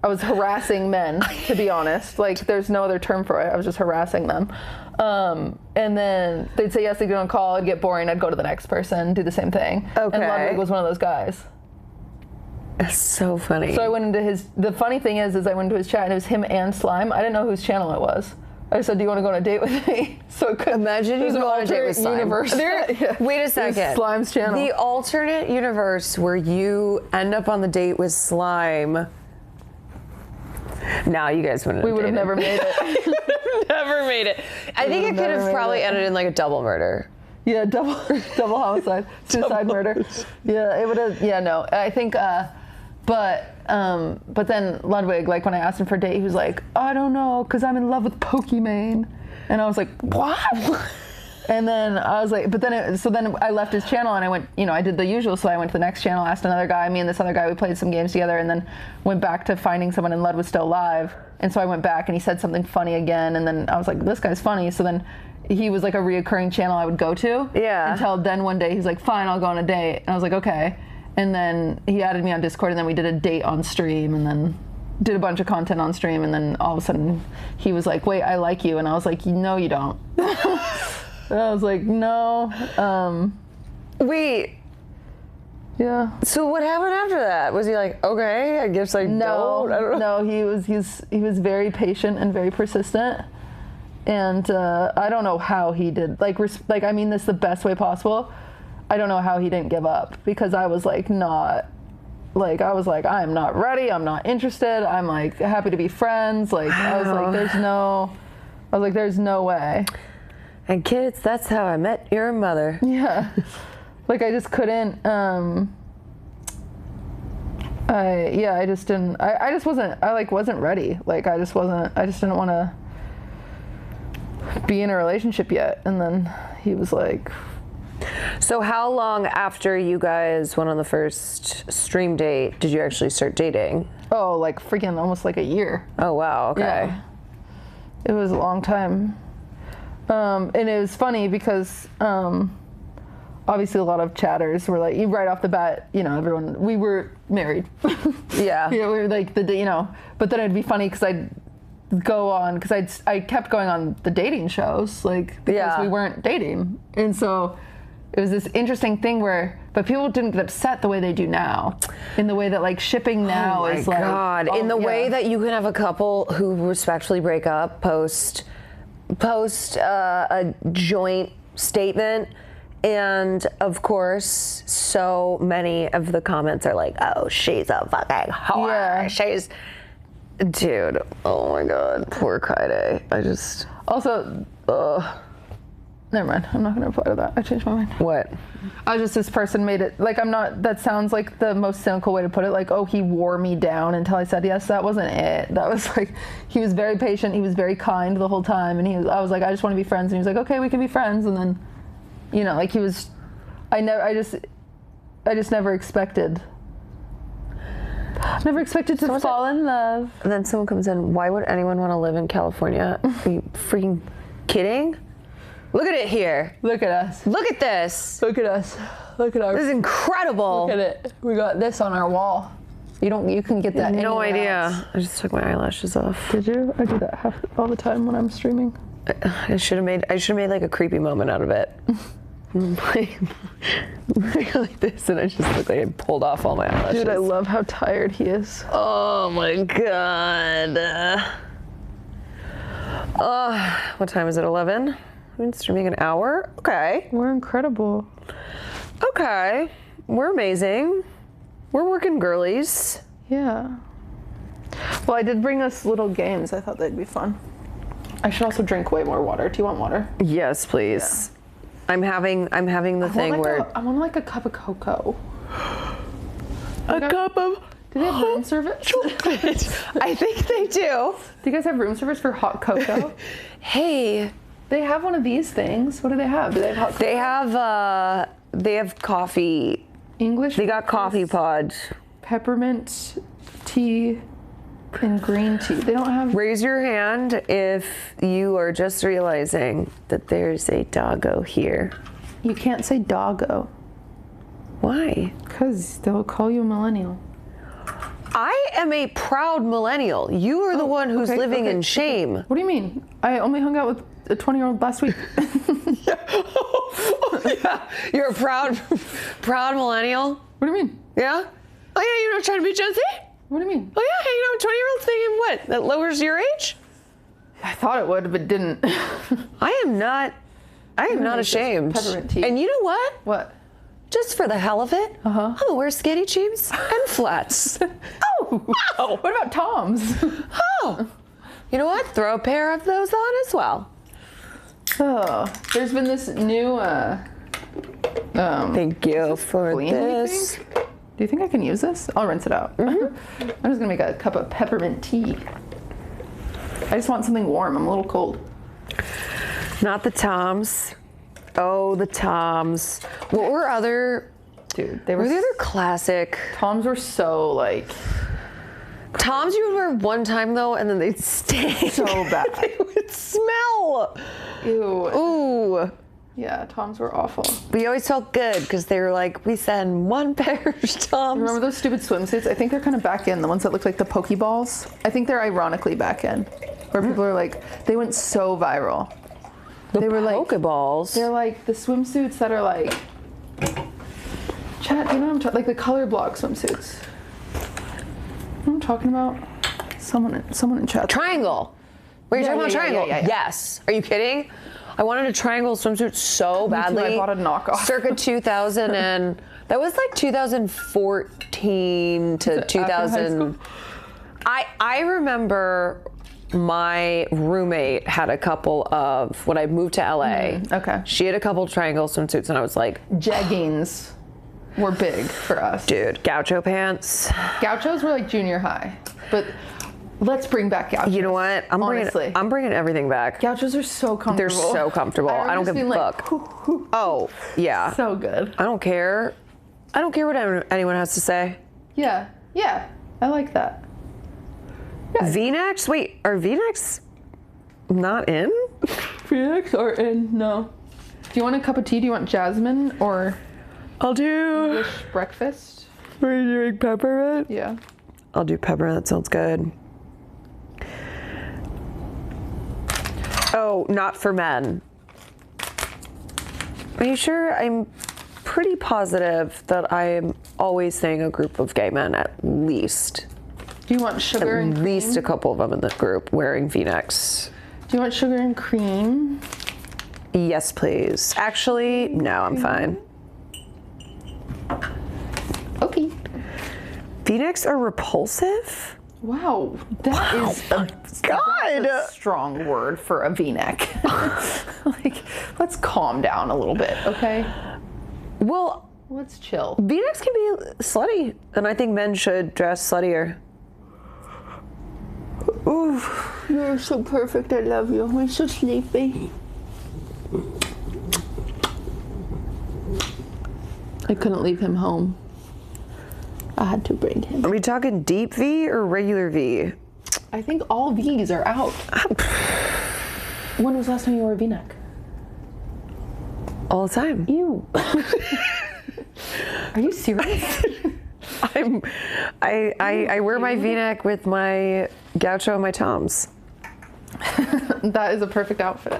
I was harassing men, to be honest. Like, there's no other term for it. I was just harassing them. And then they'd say yes, they'd get on call, it'd get boring, I'd go to the next person, do the same thing. Okay. And Ludwig was one of those guys. That's so funny. So I went into the funny thing is I went into his chat and it was him and Slime. I didn't know whose channel it was. I said, do you want to go on a date with me? So it could, imagine you go on a date with Slime. Universe. Wait a second. Slime's channel. The alternate universe where you end up on the date with Slime. No, you guys wouldn't have We would have never made it. Never made it. I think it could have probably ended in like a double murder. Yeah, double homicide, suicide murder. Yeah, it would have. Yeah, no, I think. But then Ludwig, like when I asked him for a date, he was like, oh, I don't know, because I'm in love with Pokemon. And I was like, what? And then I was like, so then I left his channel and I went, I did the usual. So I went to the next channel, asked another guy, me and this other guy, we played some games together, and then went back to finding someone, and Lud was still alive. And so I went back and he said something funny again. And then I was like, this guy's funny. So then he was like a reoccurring channel I would go to. Yeah. Until then one day he's like, fine, I'll go on a date. And I was like, okay. And then he added me on Discord, and then we did a date on stream, and then did a bunch of content on stream, and then all of a sudden he was like, wait, I like you. And I was like, no, you don't. And I was like, no. Wait. Yeah. So what happened after that? Was he like, okay, I guess I don't? I don't know. No, he was very patient and very persistent. And I don't know how he did. Like I mean this the best way possible. I don't know how he didn't give up, because I was like I was like, I'm not ready, I'm not interested, I'm like happy to be friends. Like I was like, there's no way. And kids, that's how I met your mother. Yeah. Like I just couldn't I just wasn't ready. Like I just didn't want to be in a relationship yet. And then he was like. So how long after you guys went on the first stream date did you actually start dating? Oh, like freaking almost like a year. Oh, wow. Okay. Yeah. It was a long time. And it was funny because obviously a lot of chatters were like, right off the bat, everyone, we were married. Yeah. We were like, but then it'd be funny because I'd go on, because I kept going on the dating shows, like, because we weren't dating. And so it was this interesting thing but people didn't get upset the way they do now, in the way that like shipping now is like. Oh my God! In the way that you can have a couple who respectfully break up, post a joint statement, and of course, so many of the comments are like, "Oh, she's a fucking whore. Yeah. She's." Dude, oh my God, poor Kaide. I just also. Never mind. I'm not going to reply to that. I changed my mind. What? This person made it, like, I'm not, that sounds like the most cynical way to put it. Like, oh, he wore me down until I said yes. That wasn't it. That was like, he was very patient. He was very kind the whole time. And I was like, I just want to be friends. And he was like, okay, we can be friends. And then, you know, like I just never expected to fall in love. And then someone comes in, why would anyone want to live in California? Are you freaking kidding? Look at it here. Look at us. Look at this. Look at us. Look at our. This is incredible. Look at it. We got this on our wall. You can get that. No idea. Else. I just took my eyelashes off. Did you? I do that all the time when I'm streaming. I should have made like a creepy moment out of it. like this, and I just look like I pulled off all my eyelashes. Dude, I love how tired he is. Oh my God. What time is it? 11? I've been streaming an hour. Okay. We're incredible. Okay. We're amazing. We're working girlies. Yeah. Well, I did bring us little games. I thought they'd be fun. I should also drink way more water. Do you want water? Yes, please. Yeah. I'm having the thing where I want like a cup of cocoa. cup of. Do they have room service? I think they do. Do you guys have room service for hot cocoa? Hey. They have one of these things. What do they have? Do they have hot cocoa? They have coffee. English. They got coffee pods. Peppermint tea and green tea. They don't have. Raise your hand if you are just realizing that there's a doggo here. You can't say doggo. Why? Because they'll call you a millennial. I am a proud millennial. You are the one who's living in shame. What do you mean? I only hung out with a 20-year-old last week. Yeah. You're a proud millennial? What do you mean? Yeah? Oh yeah, you're not trying to be Gen Z? What do you mean? Oh yeah, hanging out with 20-year-olds thinking what? That lowers your age? I thought it would, but didn't. I am not ashamed. Peppermint tea. And you know what? What? Just for the hell of it, I'm gonna wear skinny jeans and flats. Oh! Wow. What about Tom's? Oh! You know what? Throw a pair of those on as well. Oh, there's been this new, Thank you for this. Do you think I can use this? I'll rinse it out. I'm just gonna make a cup of peppermint tea. I just want something warm. I'm a little cold. Not the Toms. Oh, the Toms. What were other... Dude, they were the other classic... Toms were so, like... Toms you would wear one time, though, and then they'd stink. So bad. They would smell. Ew. Ooh. Yeah, Toms were awful. We always felt good, because they were like, we send one pair of Toms. Remember those stupid swimsuits? I think they're kind of back in. The ones that look like the Pokeballs. I think they're ironically back in. Where people are like... They went so viral. They were Pokeballs. They're like the swimsuits that are like... Chat, do you know what I'm talking... Like the color block swimsuits. You know what I'm talking about? Someone in chat. Triangle. Were you talking about Triangle? Yeah. Yes. Are you kidding? I wanted a Triangle swimsuit so badly. Me too. I bought a knockoff. Circa 2000 and... That was like 2014 to 2000... I remember... My roommate had a couple of, when I moved to LA, okay. She had a couple of Triangle swimsuits and I was like... Jeggings were big for us. Dude, gaucho pants. Gauchos were like junior high, but let's bring back gauchos. You know what? I'm bringing everything back. Gauchos are so comfortable. They're so comfortable. I don't give a fuck. Oh, yeah. So good. I don't care. I don't care what anyone has to say. Yeah. I like that. Yeah. V-necks? Wait, are V-necks not in? V-necks are in, no. Do you want a cup of tea? Do you want jasmine or I'll do English breakfast? Are you doing peppermint? Yeah. I'll do peppermint, that sounds good. Oh, not for men. Are you sure? I'm pretty positive that I am always saying a group of gay men at least. Do you want sugar and cream? At least a couple of them in the group wearing V-necks. Do you want sugar and cream? Yes, please. Actually, no, I'm fine. Okay. V-necks are repulsive? Wow, that is that's a strong word for a V-neck. Like, let's calm down a little bit, okay? Well, let's chill. V-necks can be slutty, and I think men should dress sluttier. Ooh, you're so perfect. I love you. I'm so sleepy. I couldn't leave him home. I had to bring him. Are we talking deep V or regular V? I think all V's are out. When was the last time you wore a V-neck? All the time. Ew. Are you serious? I wear my V-neck with my gaucho and my Toms. That is a perfect outfit.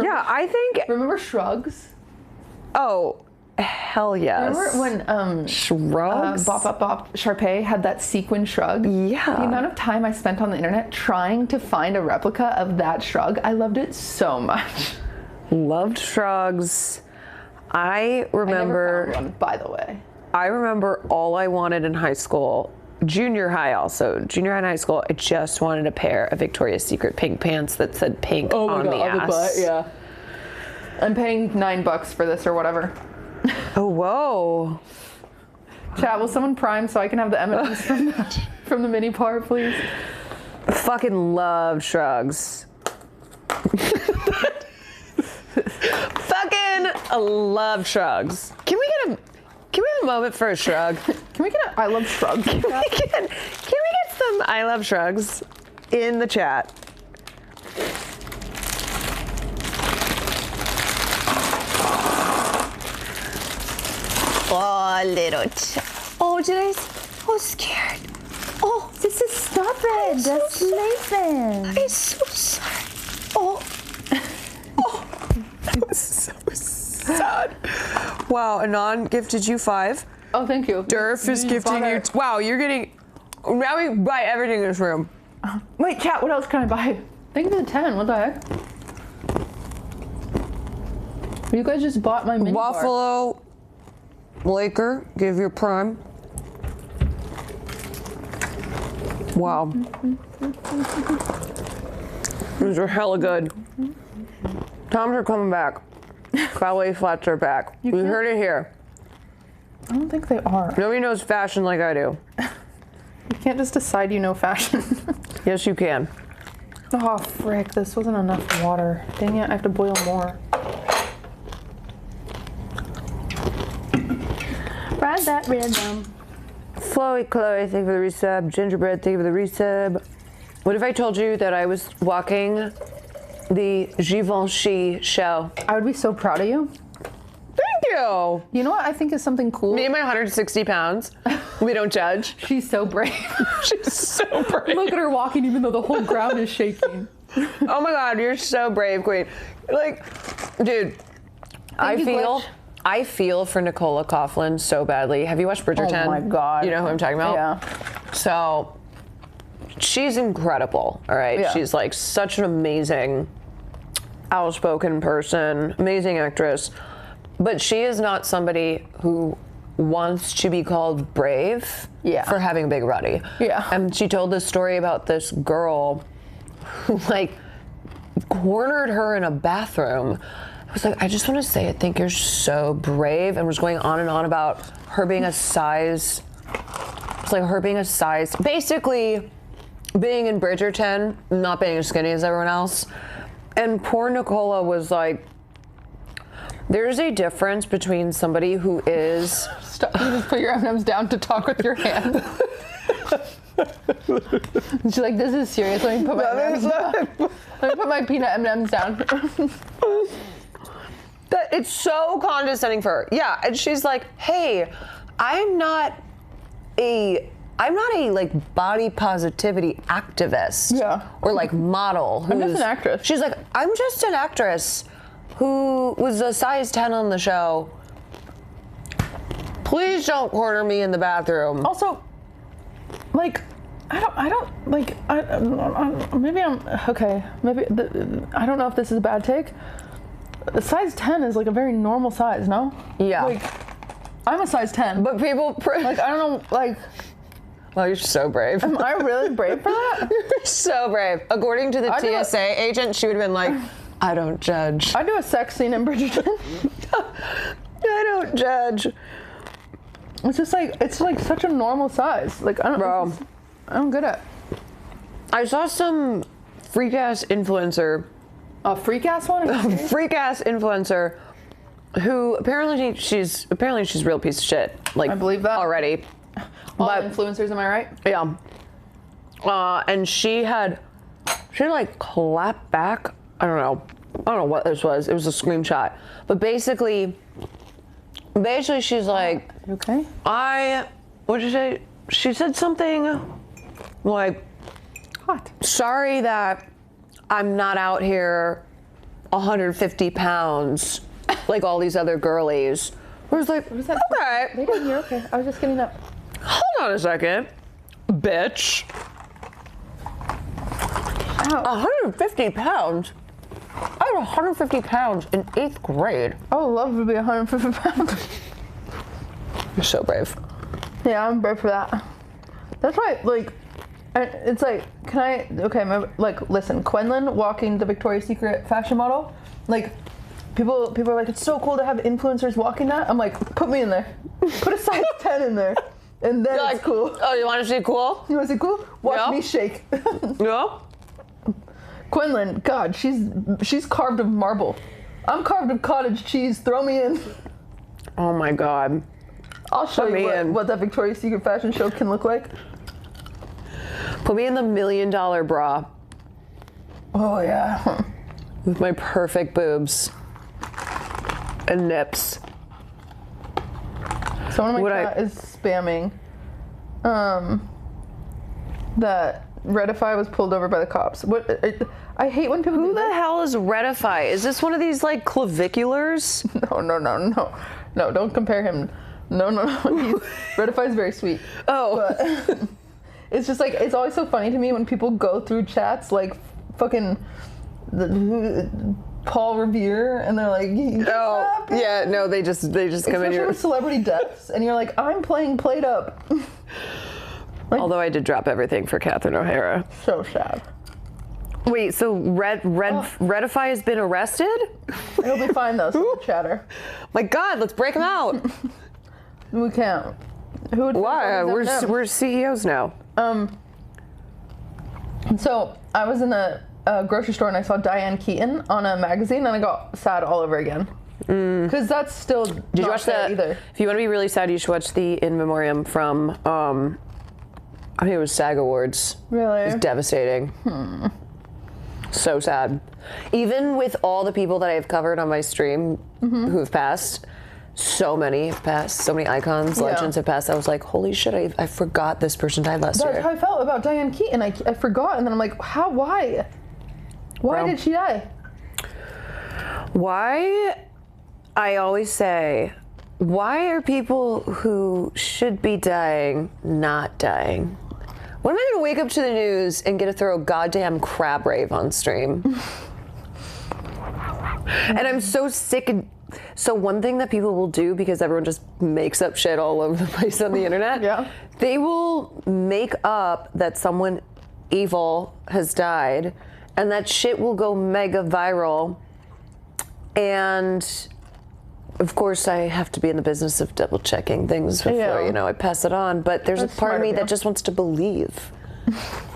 Yeah, I think. Remember Shrugs? Oh, hell yes. Remember when Shrugs? Bop Sharpay had that sequin shrug? Yeah. The amount of time I spent on the internet trying to find a replica of that shrug, I loved it so much. Loved Shrugs. I remember. I never found one, by the way. I remember all I wanted in high school, junior high also, junior high and high school, I just wanted a pair of Victoria's Secret pink pants that said pink on the ass. Butt, yeah. I'm paying $9 for this or whatever. Oh, whoa. Chat, will someone prime so I can have the M&Ms from the mini bar, please? Fucking love Shrugs. Fucking love Shrugs. Can we have a moment for a shrug? Can we get a I love Shrugs? Can we get some I love Shrugs in the chat? Oh, little oh, did I? Oh, scared. Oh, this is stupid. That's sleeping. I'm so sorry. Oh. Oh. That was so sad. Wow, Anon gifted you 5. Oh, thank you. Durf is gifting you. Wow, you're getting. Now we buy everything in this room. Wait, chat, what else can I buy? Thank you for the 10. What the heck? You guys just bought my mini bar. Waffalo Laker, give your prime. Wow. These are hella good. Toms are coming back. Ballet flats are back. We heard it here. I don't think they are. Nobody knows fashion like I do. You can't just decide you know fashion. Yes, you can. Oh, frick. This wasn't enough water. Dang it, I have to boil more. Ride that rhythm. Chloe, thank you for the resub. Gingerbread, thank you for the resub. What if I told you that I was walking the Givenchy show? I would be so proud of you. Thank you. You know what I think is something cool? Me and my 160 pounds. We don't judge. She's so brave. She's so brave. Look at her walking even though the whole ground is shaking. Oh my God, you're so brave, Queen. Like, dude, I feel for Nicola Coughlan so badly. Have you watched Bridgerton? Oh my God. You know who I'm talking about? Yeah. So, she's incredible, all right? Yeah. She's like such an amazing, outspoken person, amazing actress. But she is not somebody who wants to be called brave for having a big body. Yeah. And she told this story about this girl who like cornered her in a bathroom. I was like, I just want to say I think you're so brave, and was going on and on about her being a size. It's like her being a size, basically being in Bridgerton, not being as skinny as everyone else. And poor Nicola was like, there's a difference between somebody who is. Stop. You just put your M&Ms down to talk with your hand. She's like, this is serious. Let me put my M&Ms down. Let me put my peanut M&Ms down. That it's so condescending for her. Yeah, and she's like, hey, I'm not a like body positivity activist. Yeah. Or like model. I'm just an actress. She's like, I'm just an actress who was a size 10 on the show, please don't corner me in the bathroom. Also, like, maybe I'm, okay, I don't know if this is a bad take. The size 10 is like a very normal size, no? Yeah. Like, I'm a size 10. But people, like, I don't know, like. Well, you're so brave. Am I really brave for that? You're so brave. According to the TSA agent, she would have been like, I don't judge. I do a sex scene in Bridgerton. I don't judge. It's just like, it's like such a normal size. Like, I don't get it. I saw some freak-ass influencer. A freak-ass one? A freak-ass influencer who apparently she's a real piece of shit. Like, I believe that. Already. All influencers, am I right? Yeah. And she like clapped back. I don't know what this was. It was a screenshot. But basically she's like, okay. What did she say? She said something like, what? Sorry that I'm not out here 150 pounds like all these other girlies. I was like, okay. They didn't hear, okay. I was just getting up. Hold on a second, bitch. Ow. 150 pounds? I was 150 pounds in 8th grade. I would love to be 150 pounds. You're so brave. Yeah, I'm brave for that. That's why, like, it's like, listen, Quinlan walking the Victoria's Secret fashion model, like, people are like, it's so cool to have influencers walking that. I'm like, put me in there. Put a size 10 in there. And then it's cool. Oh, you want to see cool? You want to see cool? Watch me shake. Yeah. Quinlan, God, she's carved of marble. I'm carved of cottage cheese. Throw me in. Oh my God. I'll show you what that Victoria's Secret fashion show can look like. Put me in the $1 million bra. Oh yeah. With my perfect boobs and nips. Someone in my chat is spamming that Redify was pulled over by the cops. I hate when people Who the hell is Redify? Is this one of these like claviculars? No, don't compare him. No. Redify is very sweet. Oh. But it's just like, it's always so funny to me when people go through chats like fucking Paul Revere, and they're like, oh, yeah, no, they just come in especially here. with celebrity deaths, and you're like, I'm playing Played Up. Like, although I did drop everything for Catherine O'Hara. So sad. Wait, so Redify has been arrested? It'll be fine though, so the chatter. My God, let's break him out. We can't. Who would? Why? We're CEOs now. So I was in a grocery store and I saw Diane Keaton on a magazine, and I got sad all over again. Because that's still Did you watch that either. If you want to be really sad, you should watch the In Memoriam from I think it was SAG Awards. Really? It's devastating. So sad. Even with all the people that I've covered on my stream who have passed, so many have passed, so many icons, legends have passed. I was like, holy shit, I forgot this person died last year. That's how I felt about Diane Keaton. I forgot, and then I'm like, how? Why? Why did she die? Why? I always say, why are people who should be dying not dying? When am I going to wake up to the news and get to throw a goddamn crab rave on stream? And I'm so sick. So one thing that people will do, because everyone just makes up shit all over the place on the internet, they will make up that someone evil has died, and that shit will go mega viral. And of course, I have to be in the business of double checking things before, I pass it on. But there's a part of me that just wants to believe.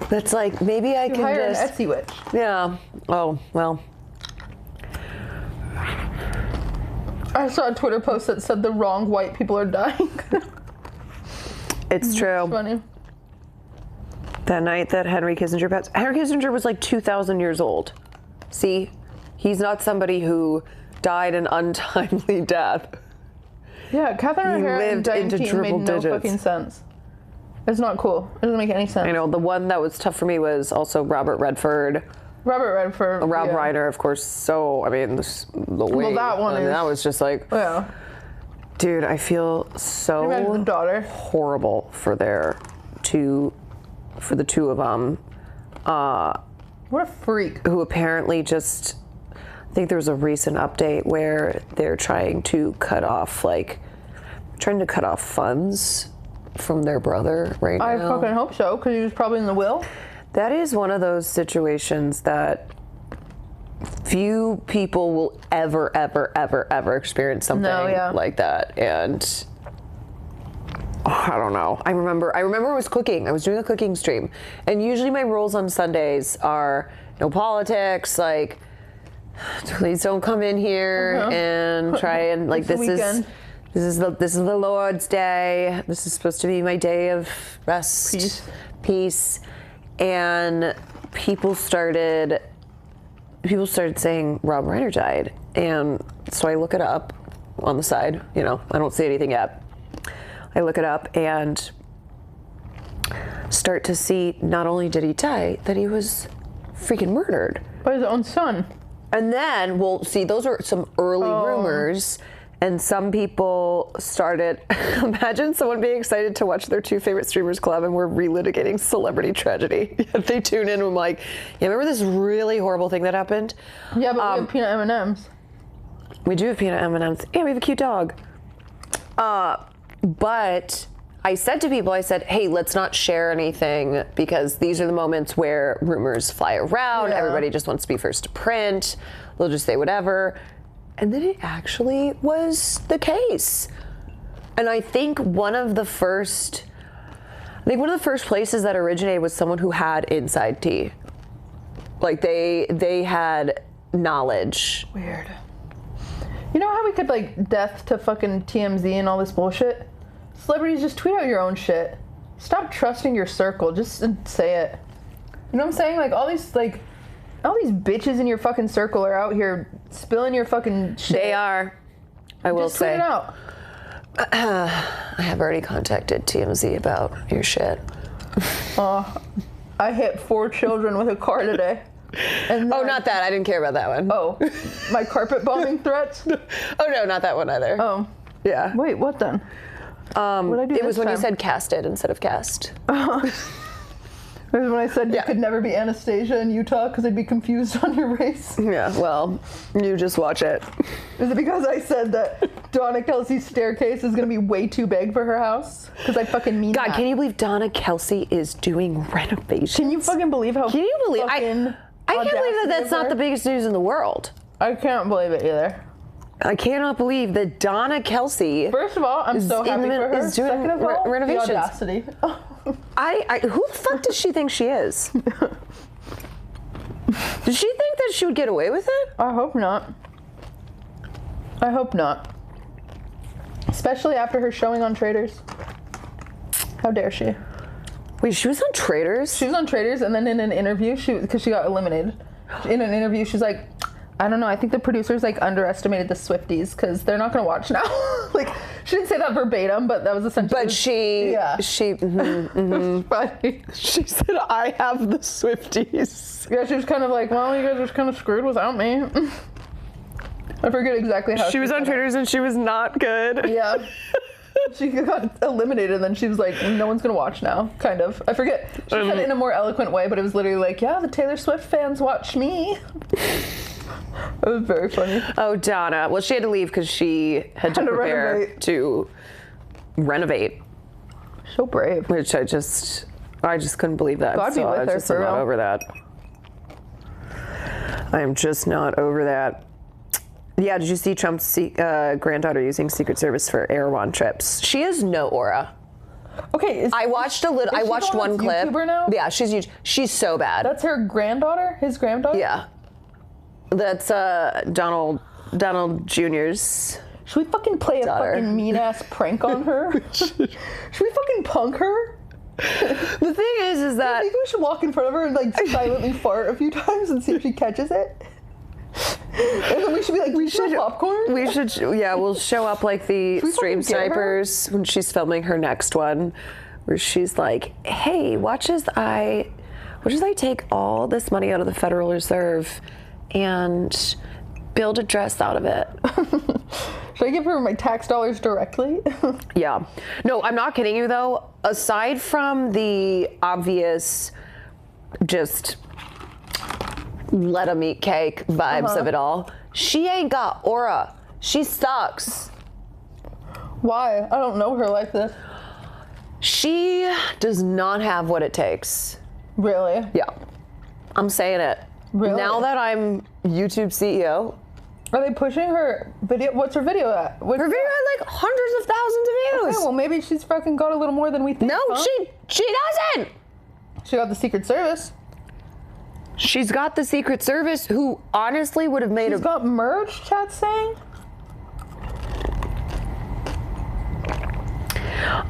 That's like, maybe I can hire just... an Etsy witch. Yeah. Oh, well. I saw a Twitter post that said the wrong white people are dying. It's true. It's funny. That night that Henry Kissinger passed. Henry Kissinger was like 2,000 years old. See? He's not somebody who died an untimely death. Yeah, Catherine O'Hara and Diane Keaton made no fucking sense. It's not cool. It doesn't make any sense. I know. The one that was tough for me was also Robert Redford Robert Redford. Rob Reiner, of course. So, I mean, the way... Well, that one that was just like... Yeah. Dude, I feel so horrible for the two of them. What a freak. Who apparently just... I think there was a recent update where they're trying to cut off funds from their brother right now. I fucking hope so, because he was probably in the will. That is one of those situations that few people will ever experience something like that. And I don't know. I remember I was cooking. I was doing a cooking stream. And usually my rules on Sundays are no politics, like please don't come in here and try and like this is the Lord's Day. This is supposed to be my day of rest, peace. And people started saying Rob Reiner died. And so I look it up on the side, I don't see anything yet. I look it up and start to see not only did he die, that he was freaking murdered. By his own son. And then, those are some early rumors. And some people started, imagine someone being excited to watch their two favorite streamers collab and we're relitigating celebrity tragedy. They tune in and I'm like, yeah, remember this really horrible thing that happened? Yeah, but we have peanut M&Ms. We do have peanut M&Ms. Yeah, we have a cute dog. But I said to people, hey, let's not share anything because these are the moments where rumors fly around. Yeah. Everybody just wants to be first to print. They'll just say whatever. And then it actually was the case. And I think one of the first places that originated was someone who had inside tea. Like they had knowledge. Weird. You know how we could death to fucking TMZ and all this bullshit? Celebrities, just tweet out your own shit. Stop trusting your circle. Just say it. You know what I'm saying? All these bitches in your fucking circle are out here spilling your fucking shit. They are. I will say. Just tweet it out. I have already contacted TMZ about your shit. I hit 4 children with a car today. And not that. I didn't care about that one. Oh, my carpet bombing threats? Oh, no, not that one either. Oh. Yeah. Wait, what then? What did I do It was when you said casted instead of cast. It was when I said you could never be Anastasia in Utah because I'd be confused on your race. Yeah, well, you just watch it. Is it because I said that Donna Kelsey's staircase is going to be way too big for her house? Because I fucking mean that. God, can you believe Donna Kelsey is doing renovations? Can you fucking believe how Can you believe? I can't believe that's not the biggest news in the world. I can't believe it either. I cannot believe that Donna Kelsey. First of all, I'm so happy for her. Is doing Second of all, renovations. The audacity. Who the fuck does she think she is? Does she think that she would get away with it? I hope not. I hope not. Especially after her showing on Traitors. How dare she? Wait, she was on Traitors? She was on Traitors, and then in an interview, because she got eliminated. In an interview, she's like, I don't know, I think the producers underestimated the Swifties because they're not going to watch now. She didn't say that verbatim, but that was essentially. But she funny. She said, I have the Swifties. Yeah, she was kind of like, well, you guys are kind of screwed without me. I forget exactly how she was on Traitors and she was not good. Yeah. She got eliminated and then she was like, no one's going to watch now, kind of. I forget. She said it in a more eloquent way, but it was literally like, yeah, the Taylor Swift fans watch me. It was very funny. Oh, Donna. Well, she had to leave because she had to prepare to renovate. So brave. Which I just couldn't believe that. God be with her, for real. I'm not over that. I am just not over that. Yeah, did you see Trump's granddaughter using Secret Service for Erewhon trips? She has no aura. Okay, I watched one clip. YouTuber now? Yeah, she's huge. She's so bad. That's her granddaughter? His granddaughter? Yeah. That's Donald Jr.'s. Should we fucking play daughter. A fucking mean-ass prank on her? Should we fucking punk her? The thing is that... I think we should walk in front of her and silently fart a few times and see if she catches it. And then we should be like, we should popcorn? We should, yeah, we'll show up like the Stream Snipers when she's filming her next one, where she's like, hey, watch as I What if I take all this money out of the Federal Reserve and build a dress out of it? Should I give her my tax dollars directly? Yeah. No, I'm not kidding you though. Aside from the obvious just let 'em eat cake vibes of it all, she ain't got aura. She sucks. Why? I don't know her like this. She does not have what it takes. Really? Yeah. I'm saying it. Really? Now that I'm YouTube CEO. Are they pushing her video? What's her video at? Her video had like hundreds of thousands of views. Okay, well, maybe she's fucking got a little more than we think. No, huh? she doesn't. She got the Secret Service. She's got the Secret Service, who honestly would have made She's got merch, chat's saying?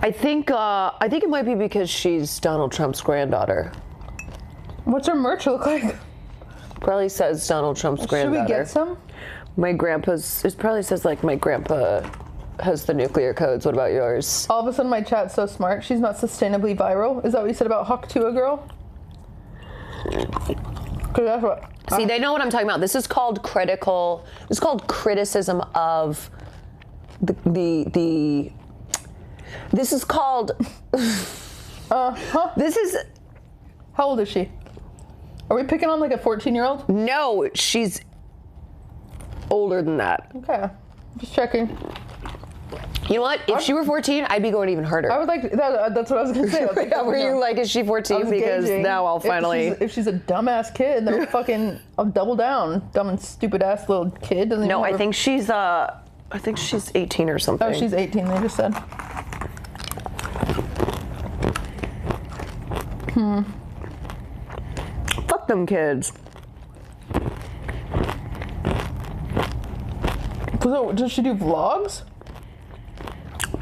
I think it might be because she's Donald Trump's granddaughter. What's her merch look like? Probably says Donald Trump's granddaughter. Should we get some? My grandpa's, it probably says like my grandpa has the nuclear codes. What about yours? All of a sudden my chat's so smart. She's not sustainably viral. Is that what you said about Hawk Tua Girl? Cause that's what. See, they know what I'm talking about. This is called critical. This is called criticism of the. This is called. This is. How old is she? Are we picking on like a 14-year-old? No, she's older than that. Okay, just checking. You know what? If she were 14, I'd be going even harder. I would like that's what I was gonna say. Were you like, is she 14? Because now I'll finally. If she's a dumbass kid, then I'll double down. Dumb and stupid ass little kid. Doesn't No, even I think she's 18 or something. Oh, she's 18. They just said. Fuck them kids. So, does she do vlogs?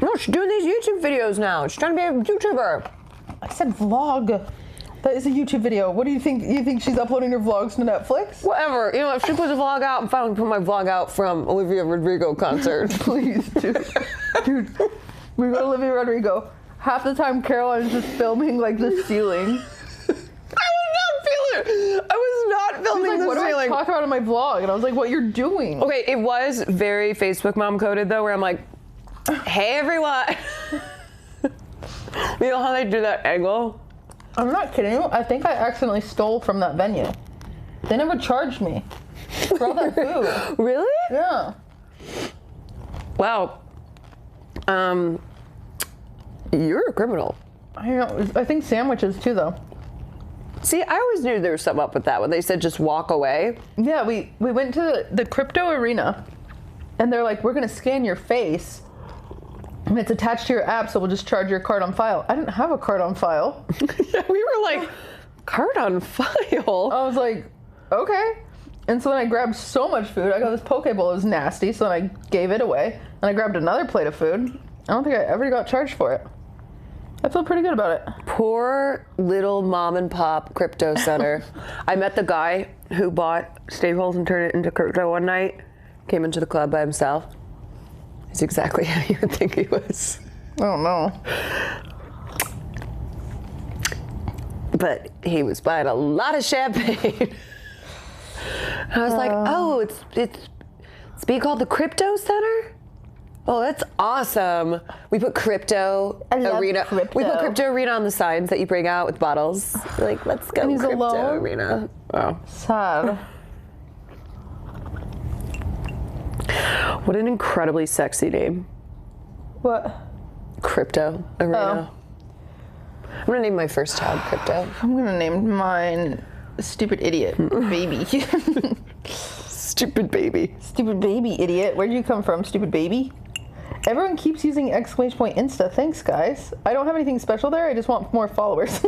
No, she's doing these YouTube videos now. She's trying to be a YouTuber. I said vlog. That is a YouTube video. What do you think? You think she's uploading her vlogs to Netflix? Whatever. You know, if she puts a vlog out, I'm finally put my vlog out from Olivia Rodrigo concert. Please, dude. We go to Olivia Rodrigo. Half the time, Caroline's just filming like the ceiling. I was not filming the What do I talk about in my vlog? And I was like, what you're doing? Okay, it was very Facebook mom coded though, where I'm like, hey everyone. You know how they do that angle? I'm not kidding you. I think I accidentally stole from that venue. They never charged me for all that food. Really? Yeah. Wow. You're a criminal. I know. I think sandwiches too, though. See, I always knew there was something up with that when they said just walk away. Yeah, we went to the crypto arena, and they're like, we're gonna scan your face, and it's attached to your app, so we'll just charge your card on file. I didn't have a card on file. Yeah, we were like, card on file? I was like, okay. And so then I grabbed so much food. I got this poke bowl. It was nasty, so then I gave it away. And I grabbed another plate of food. I don't think I ever got charged for it. I feel pretty good about it. Poor little mom and pop crypto center. I met the guy who bought Staples and turned it into crypto one night. Came into the club by himself. He's exactly how you would think he was. I don't know. But he was buying a lot of champagne. I was like, oh, it's being called the Crypto Center? Oh, that's awesome. We put Crypto Arena. Crypto. We put Crypto Arena on the signs that you bring out with bottles. You're like, let's go And he's Crypto alone? Arena. Oh. Sad. What an incredibly sexy name. What? Crypto Arena. I'm gonna name my first child Crypto. I'm gonna name mine Stupid Idiot Baby. Stupid baby. Stupid baby idiot. Where'd you come from, stupid baby? Everyone keeps using exclamation point Insta. Thanks, guys. I don't have anything special there. I just want more followers.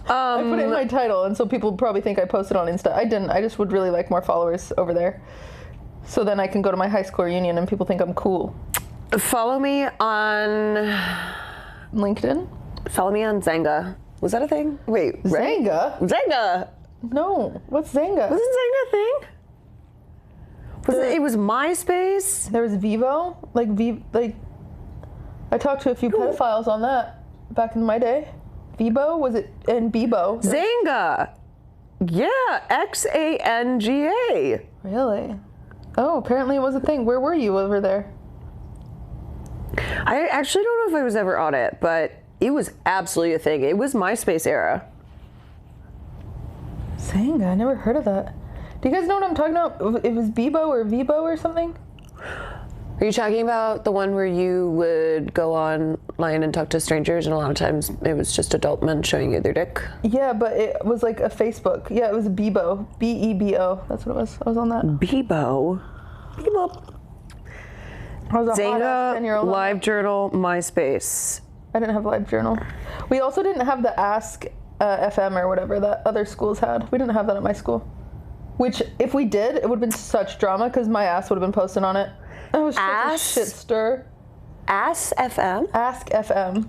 I put it in my title, and so people probably think I posted on Insta. I didn't. I just would really like more followers over there. So then I can go to my high school reunion and people think I'm cool. Follow me on LinkedIn? Follow me on Zanga. Was that a thing? Wait, right? Zanga? Zanga. No. What's Zanga? Wasn't Zanga a thing? It was MySpace. There was Vivo. Like I talked to a few pedophiles on that back in my day. Bebo? Was it in Bebo? Xanga. Yeah, Xanga. Really? Oh, apparently it was a thing. Where were you over there? I actually don't know if I was ever on it, but it was absolutely a thing. It was MySpace era. Xanga, I never heard of that. Do you guys know what I'm talking about? It was Bebo or Vibo or something? Are you talking about the one where you would go online and talk to strangers, and a lot of times it was just adult men showing you their dick? Yeah, but it was like a Facebook. Yeah, it was Bebo. B-E-B-O. That's what it was. I was on that. Bebo. Bebo. I was a hot ass Xanga, 10-year-old. LiveJournal, MySpace. I didn't have LiveJournal. We also didn't have the Ask FM or whatever that other schools had. We didn't have that at my school. Which, if we did, it would have been such drama because my ass would have been posted on it. It was such a shit stir. Ask FM? Ask FM.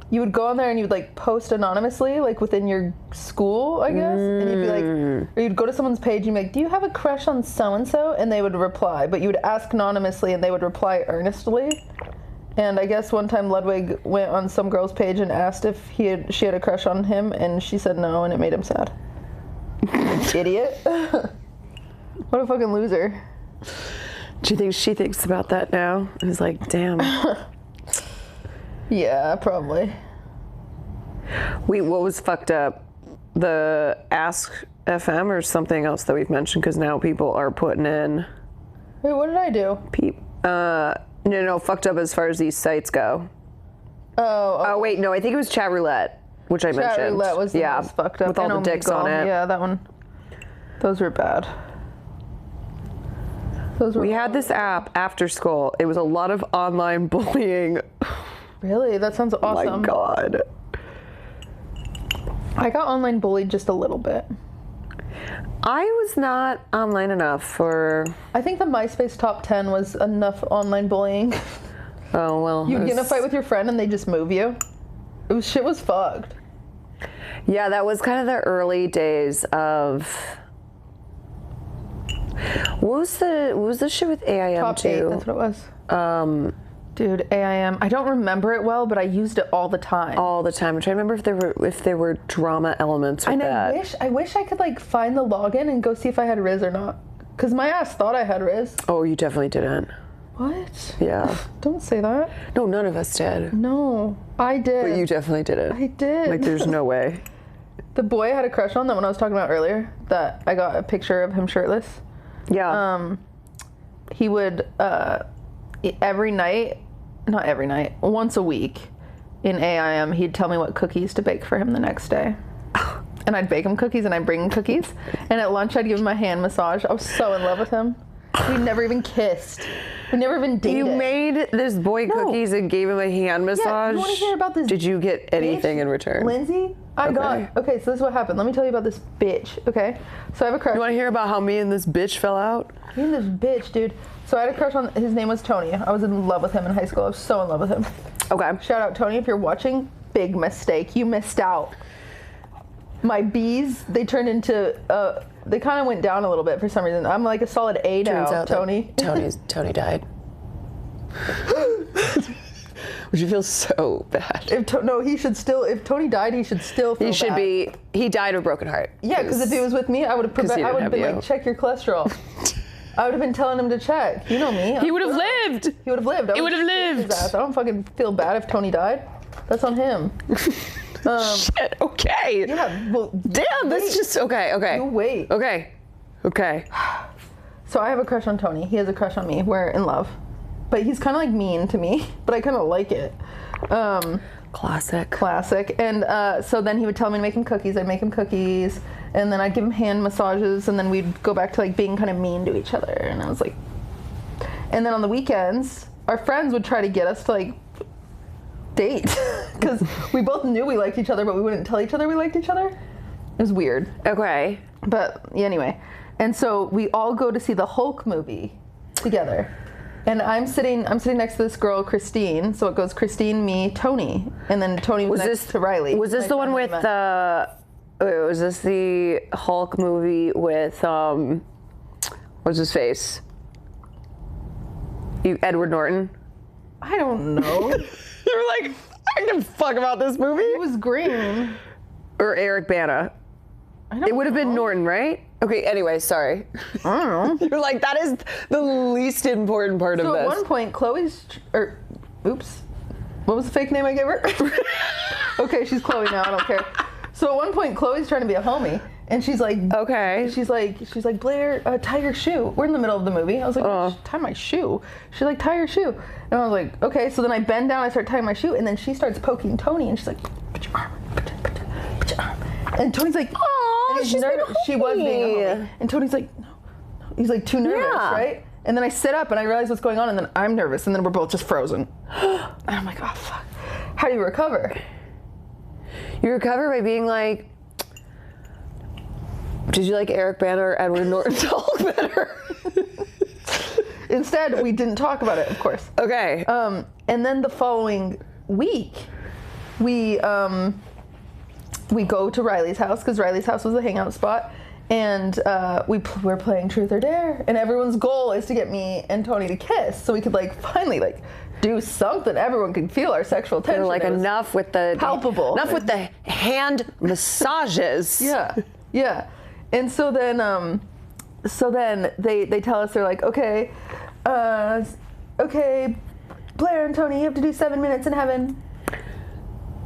You would go on there and you'd like post anonymously, like within your school, I guess. And you'd be like, or you'd go to someone's page and be like, do you have a crush on so-and-so? And they would reply. But you would ask anonymously and they would reply earnestly. And I guess one time Ludwig went on some girl's page and asked if she had a crush on him, and she said no, and it made him sad. Idiot. What a fucking loser. Do you think she thinks about that now? And is like, damn. Yeah, probably. Wait, what was fucked up? The Ask FM or something else that we've mentioned? Because now people are putting in. Wait, what did I do? No, fucked up as far as these sites go. Oh, wait, no, I think it was Chat Roulette, which I mentioned. Chat Roulette was the most fucked up. With all the dicks on it. Yeah, that one. Those were bad. We had this app after school. It was a lot of online bullying. Really? That sounds awesome. Oh my God. I got online bullied just a little bit. I was not online enough for... I think the MySpace top 10 was enough online bullying. Oh, well. You'd get in a fight with your friend and they just move you. Shit was fucked. Yeah, that was kind of the early days of... What was the shit with AIM Top too? 8, that's what it was. Dude, AIM. I don't remember it well, but I used it all the time. All the time. I'm trying to remember if there were drama elements with that. I wish I could like find the login and go see if I had Riz or not. Cause my ass thought I had Riz. Oh, you definitely didn't. What? Yeah. Don't say that. No, none of us did. No, I did. But you definitely did it. I did. Like, there's no way. The boy I had a crush on, that one I was talking about earlier, that I got a picture of him shirtless. Yeah. He would not every night, once a week in AIM, he'd tell me what cookies to bake for him the next day. And I'd bake him cookies and I'd bring him cookies. And at lunch, I'd give him a hand massage. I was so in love with him. We never even kissed. We never even dated. You made this boy cookies and gave him a hand massage? Yeah, you want to hear about this? Did you get anything in return? Lindsay, okay, so this is what happened. Let me tell you about this bitch, okay? So I have a crush. You want to hear about how me and this bitch fell out? Me and this bitch, dude. So I had a crush on, his name was Tony. I was in love with him in high school. I was so in love with him. Okay. Shout out, Tony, if you're watching. Big mistake. You missed out. My B's, they turned into, they kind of went down a little bit for some reason. I'm like a solid A now, Tony. Tony died. Would you feel so bad? If Tony died, he should still feel bad. He died of a broken heart. Yeah, because if he was with me, I would have been like, check your cholesterol. I would have been telling him to check. You know me. He would have lived. He would have lived. He would have lived. I don't fucking feel bad if Tony died. That's on him. Shit, okay. Yeah, well, damn, that's just, okay. You wait. Okay. So I have a crush on Tony. He has a crush on me. We're in love. But he's kind of like mean to me, but I kind of like it. Classic. And so then he would tell me to make him cookies. I'd make him cookies. And then I'd give him hand massages. And then we'd go back to like being kind of mean to each other. And I was like... And then on the weekends, our friends would try to get us to like date. Because we both knew we liked each other, but we wouldn't tell each other we liked each other. It was weird. Okay. But yeah, anyway. And so we all go to see the Hulk movie together. And I'm sitting next to this girl, Christine. So it goes Christine, me, Tony. And then Tony was next to Riley. Was this the one with was this the Hulk movie with, what's his face? Edward Norton? I don't know. You're like, I give a fuck about this movie. It was green. Or Eric Bana. It would have been Norton, right? Okay, anyway, sorry. I don't know. You're like, that is the least important part of this. So at one point, oops. What was the fake name I gave her? Okay, she's Chloe now, I don't care. So at one point, Chloe's trying to be a homie. And she's like, okay. She's like, Blair, tie your shoe. We're in the middle of the movie. I was like, tie my shoe. She's like, tie your shoe. And I was like, okay. So then I bend down, I start tying my shoe, and then she starts poking Tony, and she's like, put your arm, put your arm. And Tony's like, oh, she was being a homie. And Tony's like, no. He's like too nervous, right? And then I sit up and I realize what's going on, and then I'm nervous, and then we're both just frozen. And I'm like, oh fuck. How do you recover? You recover by being like, did you like Eric Bana or Edward Norton talk better? Instead, we didn't talk about it, of course. Okay. And then the following week, we go to Riley's house, because Riley's house was a hangout spot, and we're playing Truth or Dare, and everyone's goal is to get me and Tony to kiss, so we could like finally like do something. Everyone could feel our sexual tension. Like enough with the palpable, enough with the hand massages. Yeah. And so then they tell us, they're like, okay, Blair and Tony, you have to do 7 minutes in heaven.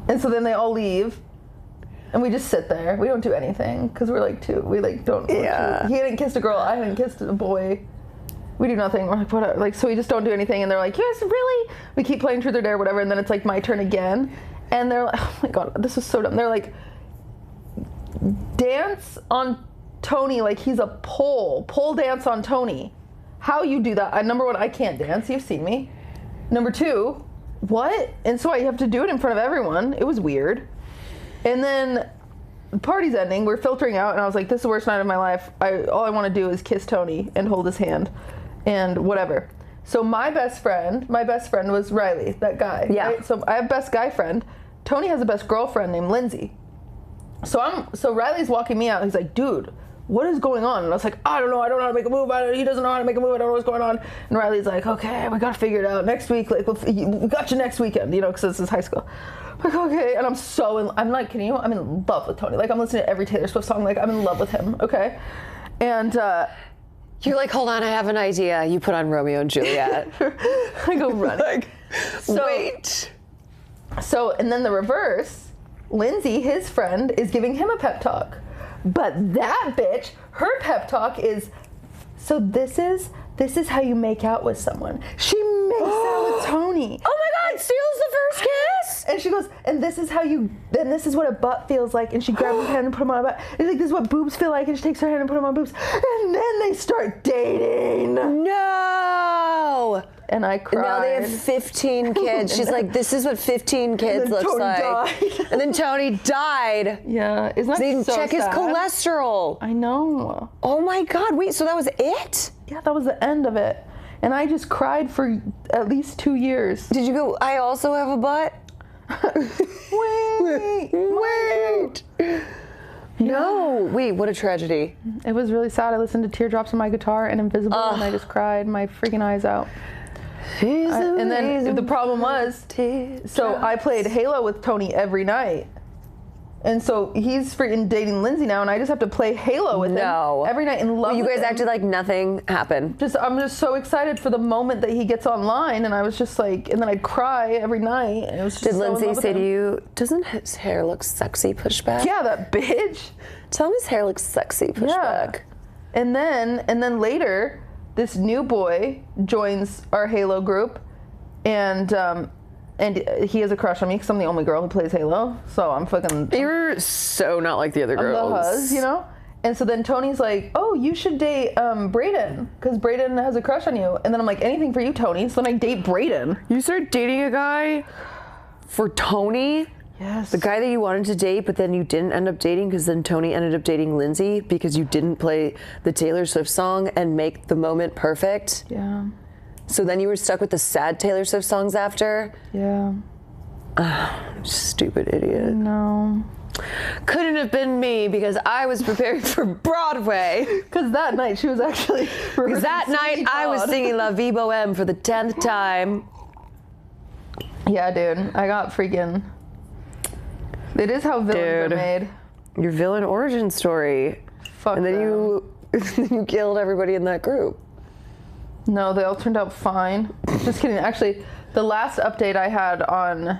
And so then they all leave, and we just sit there. We don't do anything because we're like don't. Yeah. He hadn't kissed a girl. I hadn't kissed a boy. We do nothing. We're like, whatever. Like, so we just don't do anything. And they're like, yes, really? We keep playing Truth or Dare, whatever. And then it's like my turn again. And they're like, oh my God, this is so dumb. They're like, dance on Tony like he's a pole dance on Tony. How you do that? Number one, I can't dance. You've seen me. Number two, what? And so I have to do it in front of everyone. It was weird. And then the party's ending. We're filtering out, and I was like, this is the worst night of my life. All I want to do is kiss Tony and hold his hand and whatever. So my best friend was Riley, that guy. Yeah. Right? So I have best guy friend. Tony has a best girlfriend named Lindsay. So Riley's walking me out. He's like, dude, what is going on? And I was like, I don't know how to make a move. He doesn't know how to make a move. I don't know what's going on. And Riley's like, okay, we got to figure it out. Next week, like, we got you next weekend, because this is high school. I'm like, okay. And I'm like, I'm in love with Tony. Like, I'm listening to every Taylor Swift song. Like, I'm in love with him, okay? And you're like, hold on, I have an idea. You put on Romeo and Juliet. I go running. Wait. So, and then the reverse, Lindsay, his friend, is giving him a pep talk. But that bitch, her pep talk is, so this is how you make out with someone. She makes out with Tony. Oh my God, steals the first kiss. And she goes, and this is what a butt feels like. And she grabs his hand and put him on her butt. And like, this is what boobs feel like. And she takes her hand and put them on boobs. And then they start dating. No. And I cried. And now they have 15 kids. She's like, this is what 15 kids looks Tony like. Died. And then Tony died. Yeah, isn't that so they didn't so check sad? his cholesterol. I know. Oh my God, wait, so that was it? Yeah, that was the end of it. And I just cried for at least 2 years. Did you go, I also have a butt? Wait. No, wait, what a tragedy. It was really sad. I listened to Teardrops on my guitar and Invisible, and I just cried my freaking eyes out. And then the problem was, so I played Halo with Tony every night. And so he's freaking dating Lindsay now, and I just have to play Halo with him every night and love You guys him. acted like nothing happened. I'm just so excited for the moment that he gets online, and I was just like, and then I'd cry every night. And it was just Did Lindsay say to you, doesn't his hair look sexy, pushback? Yeah, that bitch. Tell him his hair looks sexy, pushback. Yeah. And then later, this new boy joins our Halo group, and he has a crush on me because I'm the only girl who plays Halo. So I'm fucking. You're so not like the other girls. I'm the huzz, And so then Tony's like, oh, you should date Brayden because Brayden has a crush on you. And then I'm like, anything for you, Tony. So then I date Brayden. You started dating a guy for Tony? Yes. The guy that you wanted to date, but then you didn't end up dating because then Tony ended up dating Lindsay because you didn't play the Taylor Swift song and make the moment perfect. Yeah. So then you were stuck with the sad Taylor Swift songs after? Yeah. Stupid idiot. No. Couldn't have been me because I was preparing for Broadway. Because that night she was actually... Because that night I was singing La Vie Boheme for the 10th time. Yeah, dude. I got freaking... It is how villains are made. Your villain origin story. Fuck and then you killed everybody in that group. No, they all turned out fine. Just kidding. Actually, the last update I had on...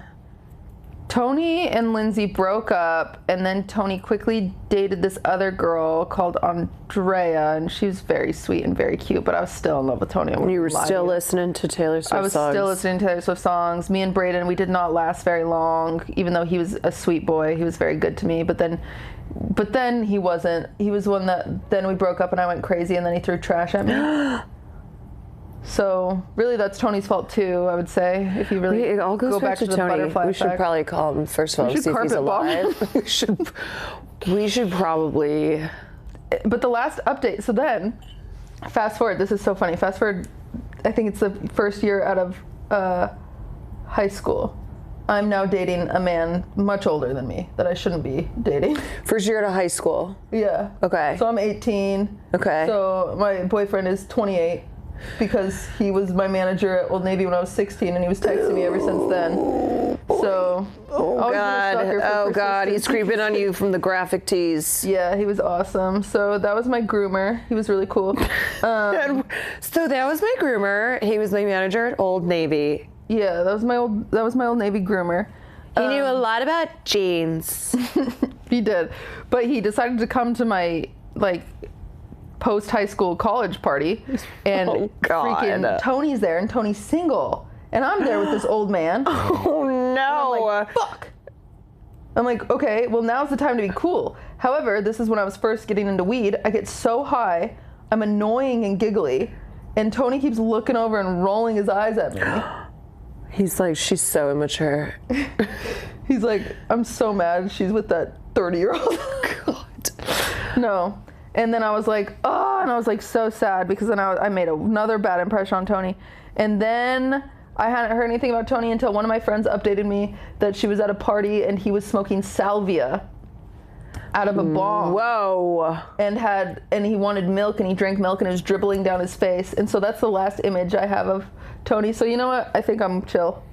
Tony and Lindsay broke up, and then Tony quickly dated this other girl called Andrea, and she was very sweet and very cute, but I was still in love with Tony. You were still listening to Taylor Swift songs? I was still listening to Taylor Swift songs. Me and Brayden, we did not last very long, even though he was a sweet boy. He was very good to me, but then he wasn't. He was one that, then we broke up and I went crazy, and then he threw trash at me. So really, that's Tony's fault too. I would say, if you really it all goes go back to the Tony. butterfly We should effect. probably call him first of all, see if he's alive. we should probably. But the last update. So then, fast forward. This is so funny. Fast forward. I think it's the first year out of high school. I'm now dating a man much older than me that I shouldn't be dating. First year out of high school. Yeah. Okay. So I'm 18. Okay. So my boyfriend is 28. Because he was my manager at Old Navy when I was 16, and he was texting me ever since then. So, oh God, he's creeping on you from the graphic tees. Yeah, he was awesome. So that was my groomer. He was really cool. So that was my groomer. He was my manager at Old Navy. Yeah, that was my Old Navy groomer. He knew a lot about jeans. He did, but he decided to come to my post high school college party, and freaking Tony's there, and Tony's single, and I'm there with this old man. Oh no! I'm like, fuck. I'm like, okay, well now's the time to be cool. However, this is when I was first getting into weed. I get so high, I'm annoying and giggly, and Tony keeps looking over and rolling his eyes at me. He's like, she's so immature. He's like, I'm so mad she's with that 30-year-old. God. No. And then I was like, oh, and I was like so sad because then I made another bad impression on Tony. And then I hadn't heard anything about Tony until one of my friends updated me that she was at a party and he was smoking salvia out of a bong. Whoa. And he wanted milk, and he drank milk, and it was dribbling down his face. And so that's the last image I have of Tony. So you know what? I think I'm chill.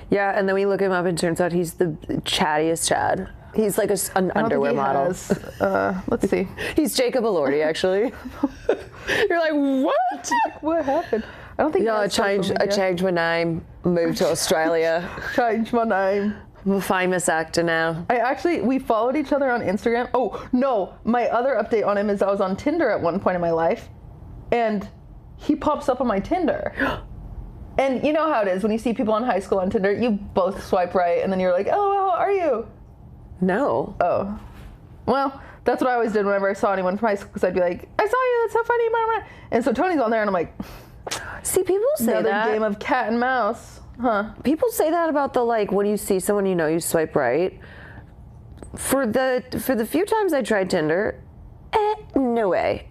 Yeah, and then we look him up and it turns out he's the chattiest Chad. He's like an underwear model. Let's see. He's Jacob Elordi, actually. You're like, what? What happened? I don't think. Yeah, I changed my name, moved to Australia. Changed my name. I'm a famous actor now. We followed each other on Instagram. Oh no, my other update on him is I was on Tinder at one point in my life, and he pops up on my Tinder. And you know how it is when you see people in high school on Tinder, you both swipe right, and then you're like, oh, how are you? No. Oh. Well, that's what I always did whenever I saw anyone from high school, because I'd be like, I saw you, that's so funny. And so Tony's on there, and I'm like, see, people say another that. game of cat and mouse. Huh. People say that about the, when you see someone you know, you swipe right. For the few times I tried Tinder, no way.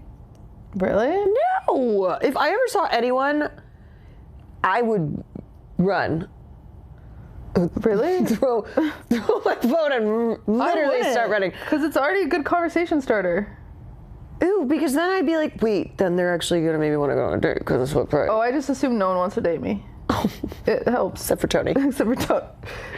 Really? No. If I ever saw anyone, I would run. Really? throw my phone and literally start running. Because it's already a good conversation starter. Ooh, because then I'd be like, wait, then they're actually going to maybe want to go on a date because it's what right. Oh, I just assume no one wants to date me. It helps. Except for Tony. Except for Tony.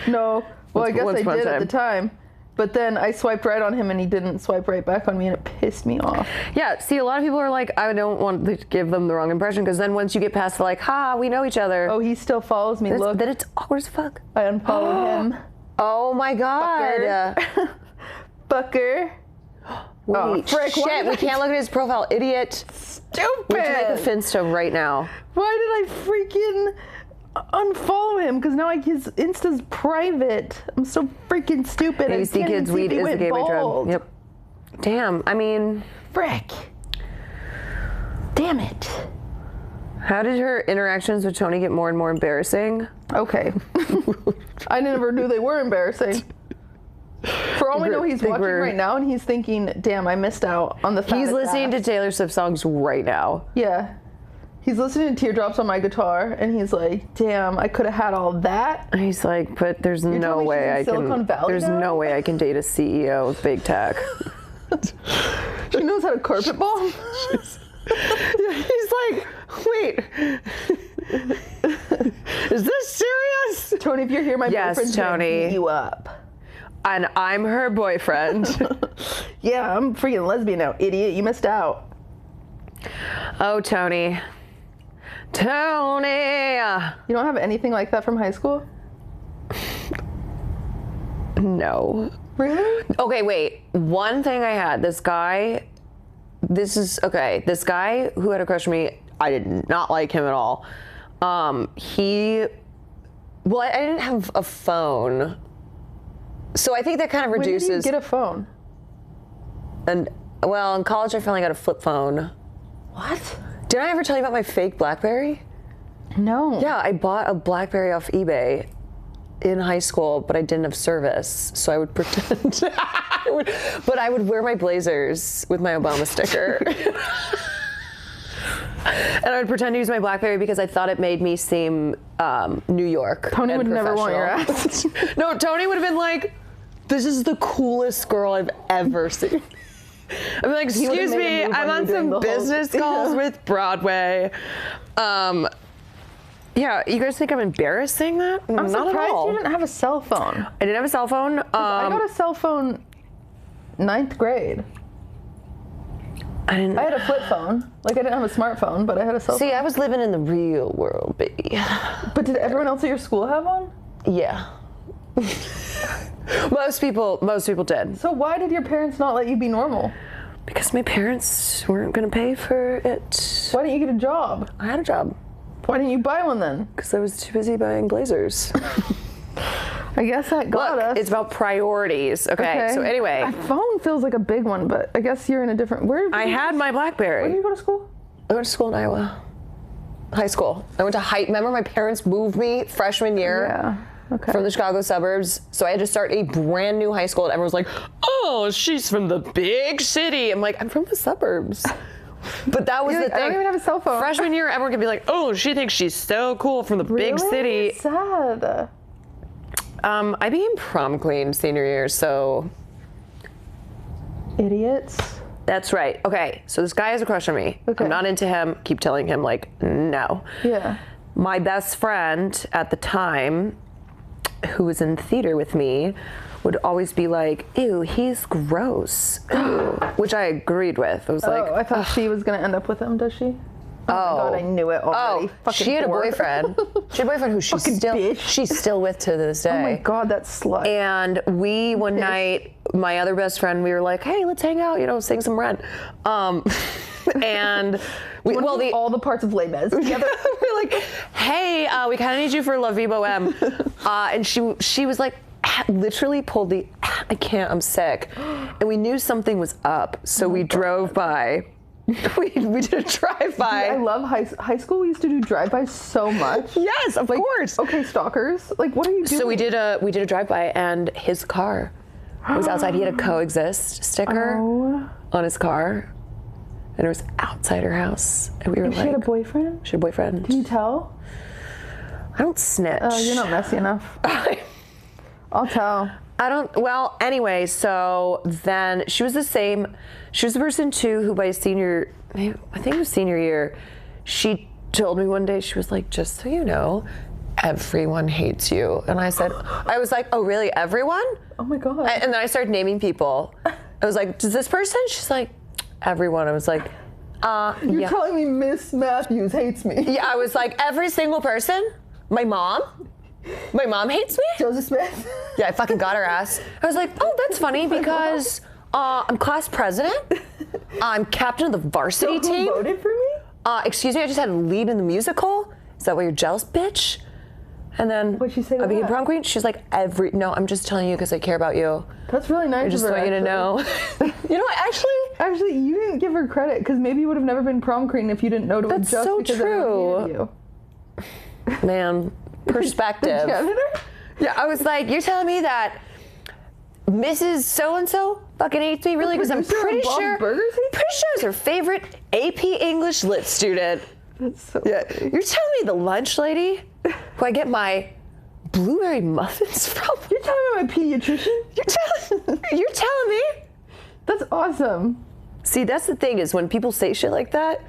No. Well, I guess I did at the time. But then I swiped right on him and he didn't swipe right back on me, and it pissed me off. Yeah, see, a lot of people are like, I don't want to give them the wrong impression, because then once you get past the we know each other. Oh, he still follows me. Look. Then it's awkward as fuck. I unfollowed him. Oh my God. Fucker. Wait, oh, frick, shit, we can't look at his profile, idiot. Stupid. We have to make a Finsta right now. Why did I freaking unfollow him? Because now his Insta's private. I'm so freaking stupid. Maybe see kids, weed is the gateway drug. Yep. Damn, I mean. Frick. Damn it. How did her interactions with Tony get more and more embarrassing? Okay. I never knew they were embarrassing. For all we know, he's watching right now and he's thinking, damn, I missed out on the fact. He's listening to Taylor Swift songs right now. Yeah. He's listening to Teardrops on My Guitar, and he's like, damn, I could have had all that. And he's like, but there's no way I can. There's no way I can date a CEO of big tech. She knows how to carpet bomb. He's like, wait. Is this serious? Tony, if you're here, my boyfriend's gonna Tony. beat you up. And I'm her boyfriend. Yeah, I'm freaking lesbian now, idiot. You missed out. Oh, Tony. Tony! You don't have anything like that from high school? No. Really? Okay, wait. One thing I had, this guy who had a crush on me, I did not like him at all. I didn't have a phone. So I think that kind of reduces. When did you get a phone? And, well, in college I finally got a flip phone. What? Did I ever tell you about my fake BlackBerry? No. Yeah, I bought a BlackBerry off eBay in high school, but I didn't have service, so I would pretend. But I would wear my blazers with my Obama sticker. And I would pretend to use my BlackBerry because I thought it made me seem New York. Tony would never want your ass. No, Tony would have been like, this is the coolest girl I've ever seen. I'd be like, excuse me, I'm on some business calls with Broadway. Yeah, you guys think I'm embarrassed saying that? I'm Not surprised at all. you didn't have a cell phone. I didn't have a cell phone. I got a cell phone 9th grade. I had a flip phone. Like, I didn't have a smartphone, but I had a cell phone. See, I was living in the real world, baby. But did everyone else at your school have one? Yeah. Most people did. So why did your parents not let you be normal? Because my parents weren't going to pay for it. Why didn't you get a job? I had a job. Why didn't you buy one then? Because I was too busy buying blazers. I guess that got us. It's about priorities. Okay, so anyway. A phone feels like a big one, but I guess you're in a different... I had my BlackBerry. Where did you go to school? I went to school in Iowa. High school. I went to remember my parents moved me freshman year. Yeah. Okay. From the Chicago suburbs. So I had to start a brand new high school and everyone was like, oh, she's from the big city. I'm like, I'm from the suburbs. But that was the thing. I don't even have a cell phone. Freshman year, everyone could be like, oh, she thinks she's so cool from the big city. Sad. I became prom queen senior year, so. Idiots. That's right. Okay, so this guy has a crush on me. Okay. I'm not into him. Keep telling him, like, no. Yeah. My best friend at the time, who was in theater with me, would always be like, ew, he's gross. Ew. Which I agreed with. I was like, I thought she was going to end up with him, does she? Oh my God, I knew it already. She had a boyfriend. She had a boyfriend who she's still with to this day. Oh my God, that slut. And we, one night, my other best friend, we were like, hey, let's hang out, sing some Rent. And we, all the parts of Les Mis together. We're like, hey, we kind of need you for La Vie Boheme. And she was like, literally pulled I can't, I'm sick. And we knew something was up, so we drove by. We did a drive-by. Dude, I love high school. We used to do drive-bys so much. Yes, of course. Okay, stalkers. Like, what are you doing? So we did a drive-by, and his car was outside. He had a coexist sticker on his car, and it was outside her house. And we were like, she had a boyfriend? She had a boyfriend. Can you tell? I don't snitch. Oh, you're not messy enough. I'll tell. Well, anyway, so then she was the person too who by I think it was senior year, she told me one day, she was like, just so you know, everyone hates you. And I was like, oh really, everyone? Oh my God. And then I started naming people. I was like, does this person? She's like, everyone. I was like, You're telling me Miss Matthews hates me. Yeah, I was like, every single person? My mom hates me? Joseph Smith? Yeah, I fucking got her ass. I was like, oh, that's funny because I'm class president. I'm captain of the varsity team. Who voted for me? Excuse me, I just had a lead in the musical. Is that why you're jealous, bitch? And then What'd she say to I became that? prom queen. She's like, no, I'm just telling you because I care about you. That's really nice I just of her, want you to know. You know what, Actually, you didn't give her credit because maybe you would have never been prom queen if you didn't know to That's adjust so because true. everyone hated you. Man, perspective. The janitor? Yeah, I was like, you're telling me that Mrs. So-and-so fucking hates me? Really? Because I'm pretty sure it's her favorite AP English Lit student. That's so funny. You're telling me the lunch lady who I get my blueberry muffins from? You're telling me my pediatrician? You're telling me? That's awesome. See, that's the thing is when people say shit like that,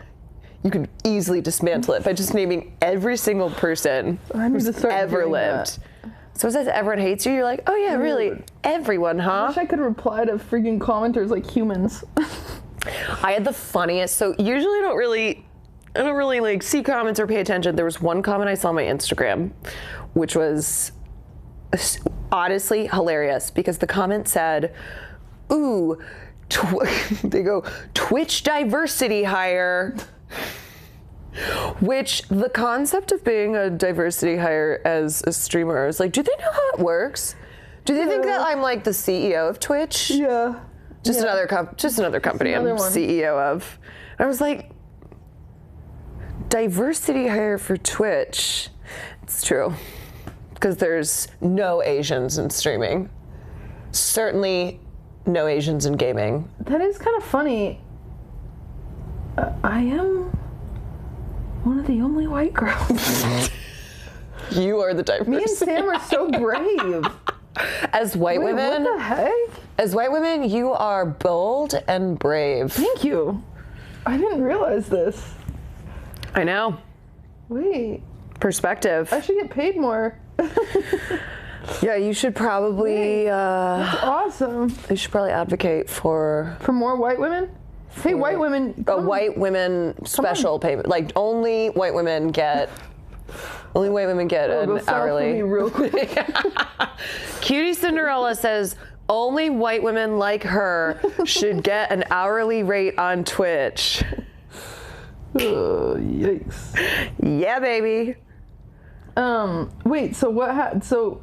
you can easily dismantle it by just naming every single person who's ever lived. So it says everyone hates you. You're like, oh yeah, really? Everyone, huh? I wish I could reply to freaking commenters like humans. I had the funniest. So usually I don't really like see comments or pay attention. There was one comment I saw on my Instagram, which was honestly hilarious because the comment said, ooh, they go, Twitch diversity hire. Which the concept of being a diversity hire as a streamer is like, do they know how it works? Do they think that I'm like the CEO of Twitch? Yeah. Just another company I'm CEO of. And I was like, diversity hire for Twitch. It's true. Because there's no Asians in streaming. Certainly no Asians in gaming. That is kind of funny. I am one of the only white girls. You are the diversity. Me and Sam are so brave. As white women, what the heck? As white women, you are bold and brave. Thank you. I didn't realize this. I know. Wait. Perspective. I should get paid more. Yeah, you should probably. That's awesome. You should probably advocate for more white women. Hey, white women. A white women special payment. Like only white women get. Only white women get an hourly. Me real quick. Cutie Cinderella says only white women like her should get an hourly rate on Twitch. Yikes. Yeah, baby. Wait. So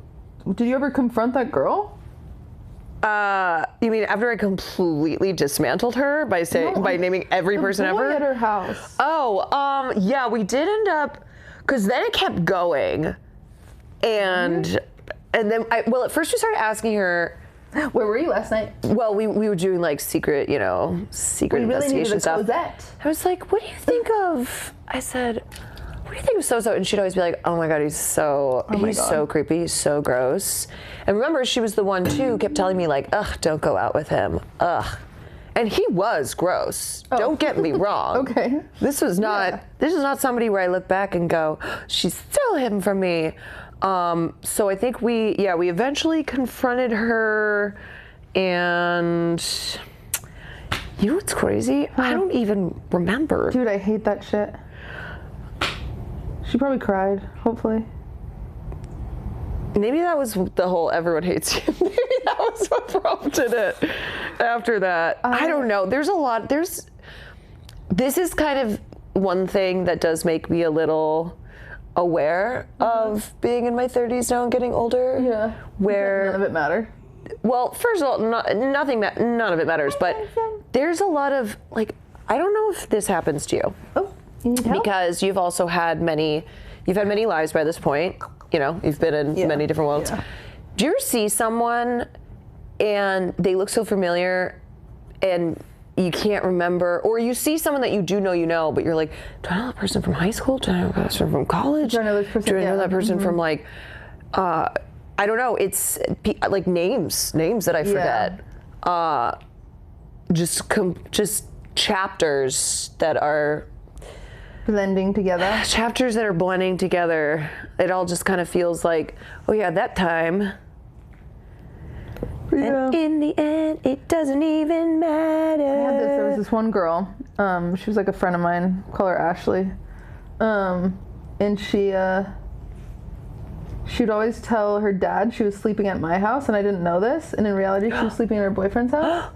did you ever confront that girl? You mean after I completely dismantled her by naming every person ever? At her house. Oh, yeah, we did end up, because then it kept going, and then at first we started asking her. Where were you last night? Well, we were doing like secret investigation stuff. I was like, what do you think of? I said, what do you think of so-so? And she'd always be like, oh my God, he's so creepy, he's so gross. And remember, she was the one too, kept telling me like, ugh, don't go out with him, ugh. And he was gross. Oh. Don't get me wrong. Okay. This was not somebody where I look back and go, she stole him from me. So I think we eventually confronted her, and you know what's crazy? I don't even remember. Dude, I hate that shit. She probably cried, hopefully. Maybe that was the whole everyone hates you. Maybe that was what prompted it after that. I don't know. This is kind of one thing that does make me a little aware of being in my 30s now and getting older. Yeah. Where none of it matter. Well, first of all, none of it matters, but there's a lot of like, I don't know if this happens to you. Oh, you need help? Because you've also had many lives by this point. You know, you've been in many different worlds. Yeah. Do you ever see someone and they look so familiar and you can't remember, or you see someone that you do know, but you're like, do I know that person from high school? Do I know that person from college? Do I know this person? Do I know that person from like, I don't know. It's like names that I forget. Yeah. Just chapters that are blending together. Chapters that are blending together. It all just kind of feels like, oh yeah, that time. Yeah. And in the end, it doesn't even matter. There was this one girl. She was like a friend of mine. Call her Ashley. And she'd always tell her dad she was sleeping at my house, and I didn't know this. And in reality, she was sleeping at her boyfriend's house.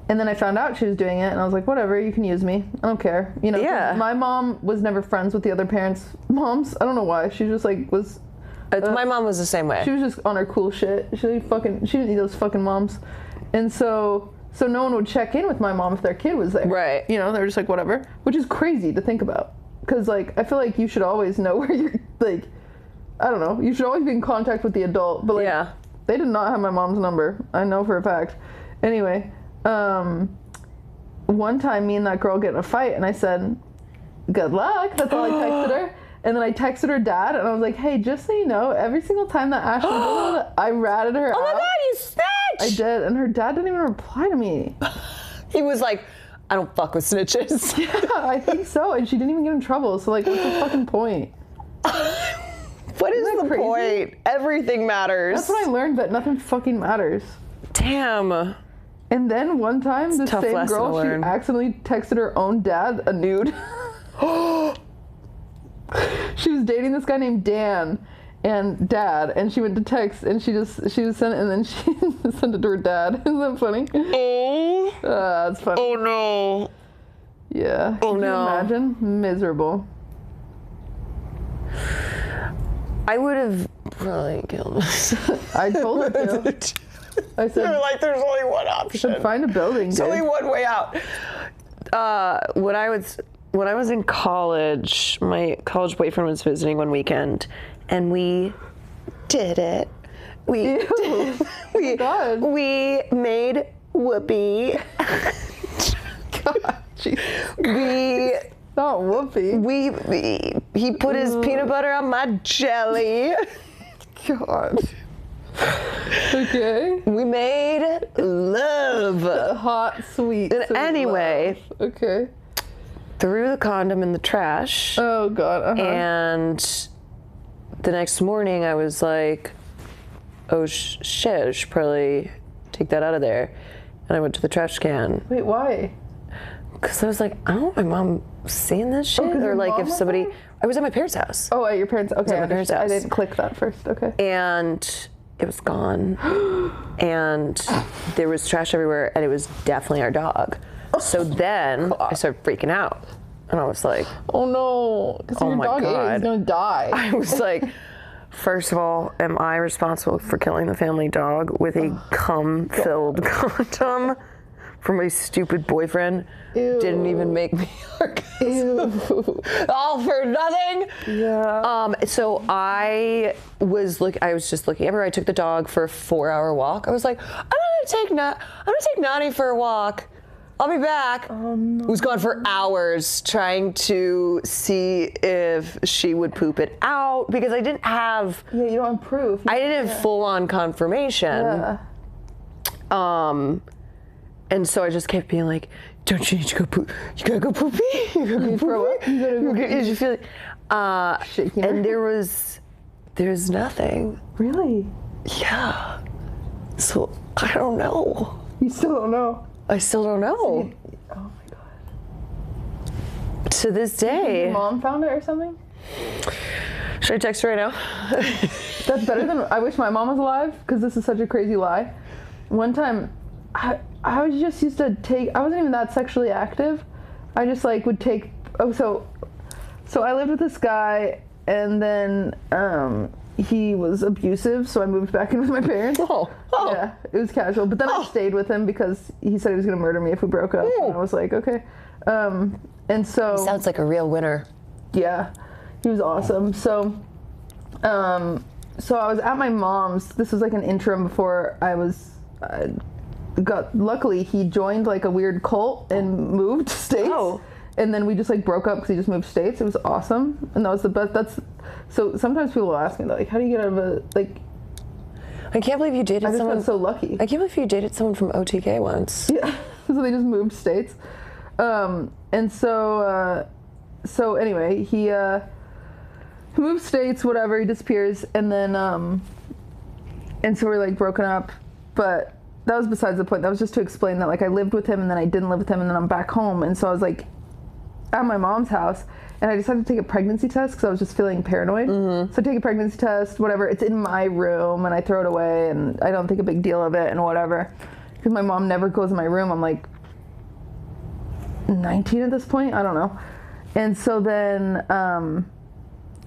And then I found out she was doing it, and I was like, whatever, you can use me. I don't care. You know, my mom was never friends with the other parents' moms. I don't know why. She just like was... my mom was the same way. She was just on her cool shit. She didn't need those fucking moms. And so no one would check in with my mom if their kid was there. Right. You know, they were just like, whatever. Which is crazy to think about. Because, like, I feel like you should always know where you're, like, I don't know. You should always be in contact with the adult. But, like, they did not have my mom's number. I know for a fact. Anyway, one time me and that girl get in a fight, and I said, good luck. That's all I texted her. And then I texted her dad, and I was like, hey, just so you know, every single time that Ashley did it, I ratted her out. Oh my God, you snitch! I did, and her dad didn't even reply to me. He was like, I don't fuck with snitches. Yeah, I think so. And she didn't even get in trouble. So like, what's the fucking point? What is the point? Everything matters. That's what I learned, that nothing fucking matters. Damn. And then one time, the same girl, she accidentally texted her own dad a nude. She was dating this guy named Dan and Dad, and she went to text, and she was sent it, and then she sent it to her dad. Isn't that funny? Oh. That's funny. Oh no. Yeah. Oh Can no. you imagine? Miserable. I would have probably killed myself. I told her to. I said, You're like, there's only one option. I said, find a building. There's only one way out. When I was in college, my college boyfriend was visiting one weekend, and we did it. We made whoopee. God, Jesus. Not whoopee. He put his peanut butter on my jelly. God. Okay. We made love. Hot, sweet. And anyway. Love. Okay. Threw the condom in the trash. Oh, God. And the next morning I was like, oh, shit, I should probably take that out of there. And I went to the trash can. Wait, why? Because I was like, I don't want my mom seeing this shit. Or like if somebody, I was at my parents' house. Oh, at your parents' okay. My parents' house. I didn't click that first, okay. And it was gone. And there was trash everywhere, and it was definitely our dog. So then I started freaking out. And I was like, oh no, because your dog is gonna die. I was like, first of all, am I responsible for killing the family dog with a cum-filled condom from my stupid boyfriend? Ew. Didn't even make me orgasm. All for nothing. Yeah. So I was just looking everywhere. I took the dog for a 4-hour walk. I was like, I'm gonna take Nani for a walk. I'll be back. Oh, no. Was gone for hours trying to see if she would poop it out because I didn't have. Yeah, you don't have proof. I didn't have full-on confirmation. Yeah. And so I just kept being like, don't you need to go poop? You gotta go poopy? You gotta go poopy? You gotta go Did you feel like, shaking and there's nothing. Really? Yeah. So I don't know. You still don't know? I still don't know. Oh my God. To this day. Your mom found it or something? Should I text her right now? That's better than, I wish my mom was alive, because this is such a crazy lie. One time, I was just used to take, I wasn't even that sexually active. I just like would take, so I lived with this guy, and then he was abusive, so I moved back in with my parents. Oh. Yeah, it was casual. But then I stayed with him because he said he was going to murder me if we broke up. And I was like, okay. And so... He sounds like a real winner. Yeah, he was awesome. So I was at my mom's. This was like an interim before I was... luckily, he joined like a weird cult and moved states. Oh. And then we just like broke up because he just moved states. It was awesome. And that was the best. So sometimes people will ask me, like, how do you get out of a, like... I can't believe you dated someone... I just got so lucky. I can't believe you dated someone from OTK once. Yeah. So they just moved states. And so anyway, he moved states, whatever, he disappears. And then, and so we're like broken up. But that was besides the point. That was just to explain that, like, I lived with him and then I didn't live with him and then I'm back home. And so I was like at my mom's house, and I decided to take a pregnancy test because I was just feeling paranoid. Mm-hmm. So I take a pregnancy test, whatever. It's in my room, and I throw it away, and I don't think a big deal of it, and whatever. Because my mom never goes in my room. I'm like 19 at this point. I don't know. And so then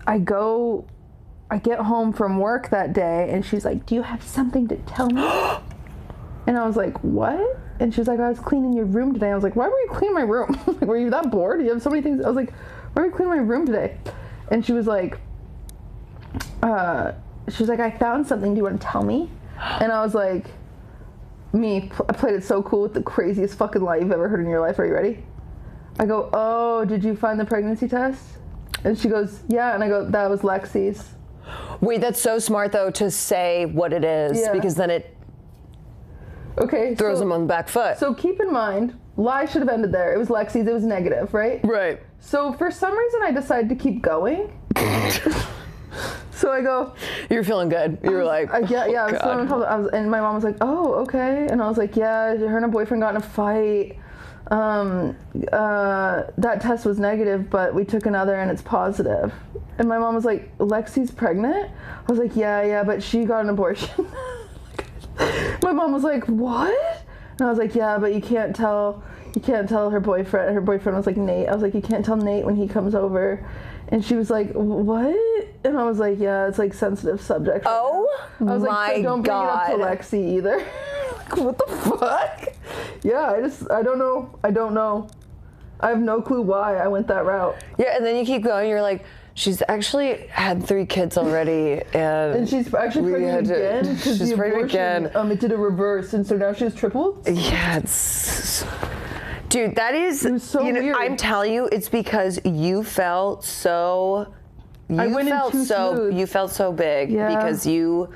I get home from work that day, and she's like, do you have something to tell me? And I was like, what? And she was like, I was cleaning your room today. I was like, why were you cleaning my room? Like, were you that bored? You have so many things. I was like, why were you cleaning my room today? And she was like, I found something. Do you want to tell me? And I was like, I played it so cool with the craziest fucking lie you've ever heard in your life. Are you ready? I go, oh, did you find the pregnancy test? And she goes, yeah. And I go, that was Lexi's. Wait, that's so smart, though, to say what it is, because then it... Okay. Throws him on the back foot. So keep in mind, lie should have ended there. It was Lexi's. It was negative, right? Right. So for some reason, I decided to keep going. So I go. You're feeling good. You were like, I was feeling uncomfortable. And my mom was like, "Oh, okay." And I was like, "Yeah, her and her boyfriend got in a fight. That test was negative, but we took another and it's positive." And my mom was like, "Lexi's pregnant?" I was like, yeah, but she got an abortion." My mom was like, "What?" And I was like, "Yeah, but you can't tell her boyfriend." Her boyfriend was like Nate. I was like, "You can't tell Nate when he comes over." And she was like, "What?" And I was like, "Yeah, it's like sensitive subject." Oh I was my like, so don't bring God. it up to Lexi either. Like, what the fuck? Yeah, I don't know. I have no clue why I went that route. Yeah, and then you keep going. You're like, she's actually had 3 kids already, and she's actually pregnant again. She's pregnant again. It did a reverse, and so now she has triplets. Yeah, it's. Dude, that is. It was so weird. I'm telling you, it's because you felt so. You felt so big because the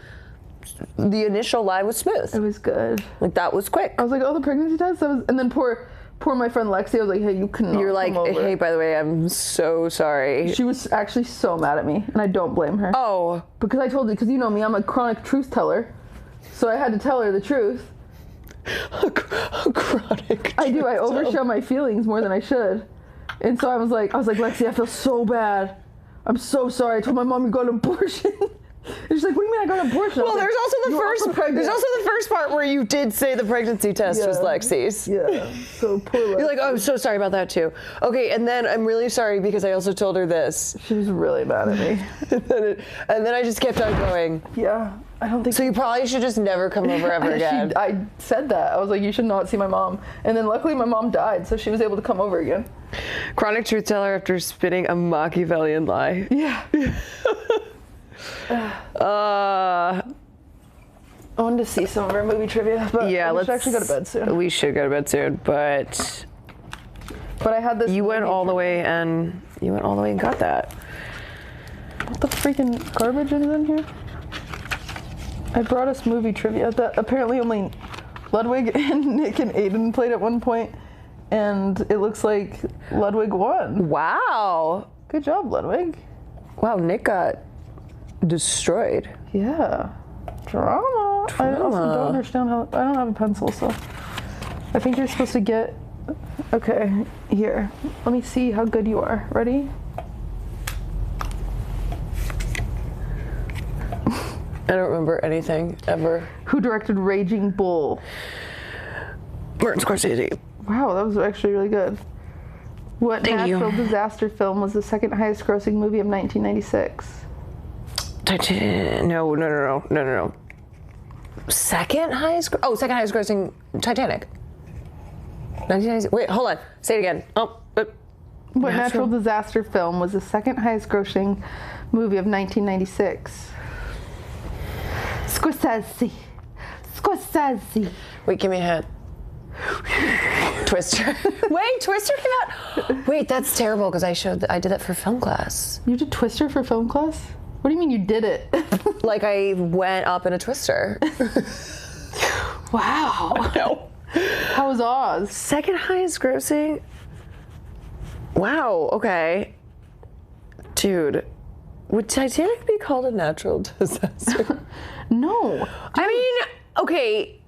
initial lie was smooth. It was good. Like that was quick. I was like, "Oh, the pregnancy test." And then poor my friend Lexi. I was like, "Hey, you cannot." You're like, come over. "Hey, by the way, I'm so sorry." She was actually so mad at me, and I don't blame her. Oh. Because I told you, because you know me, I'm a chronic truth teller, so I had to tell her the truth. A chronic. I do. I overshare my feelings more than I should, and so I was like, "Lexi, I feel so bad. I'm so sorry. I told my mom you got an abortion." And she's like, "What do you mean I got an abortion?" Well, there's also the first part where you did say the pregnancy test was Lexi's. Yeah. So poor Lexi. You're like, "Oh, I'm so sorry about that too." Okay, and then I'm really sorry because I also told her this. She was really mad at me. and then I just kept on going. Yeah. I don't think so. You probably should just never come over ever again. I said that. I was like, "You should not see my mom." And then luckily my mom died, so she was able to come over again. Chronic truth teller after spinning a Machiavellian lie. Yeah. I wanted to see some of our movie trivia, but we should actually go to bed soon. We should go to bed soon, but I had this. You went all the way and got that. What the freaking garbage is in here? I brought us movie trivia that apparently only Ludwig and Nick and Aiden played at one point, and it looks like Ludwig won. Wow. Good job, Ludwig. Wow, Nick got destroyed. Yeah. Drama. I also don't understand how. I don't have a pencil, so I think you're supposed to get. Okay, here. Let me see how good you are. Ready? I don't remember anything ever. Who directed Raging Bull? Martin Scorsese. Wow, that was actually really good. What natural disaster film was the second highest grossing movie of 1996? No. Second highest grossing Titanic. 1996. Wait, hold on. Say it again. What natural disaster film was the second highest grossing movie of 1996? Scorsese. Wait, give me a hint. Twister. Wait, Twister came out. Wait, that's terrible because I did that for film class. You did Twister for film class? What do you mean you did it? Like I went up in a Twister. Wow. I know. How was Oz? Second highest grossing? Wow, okay. Dude, would Titanic be called a natural disaster? No. Dude. I mean, okay,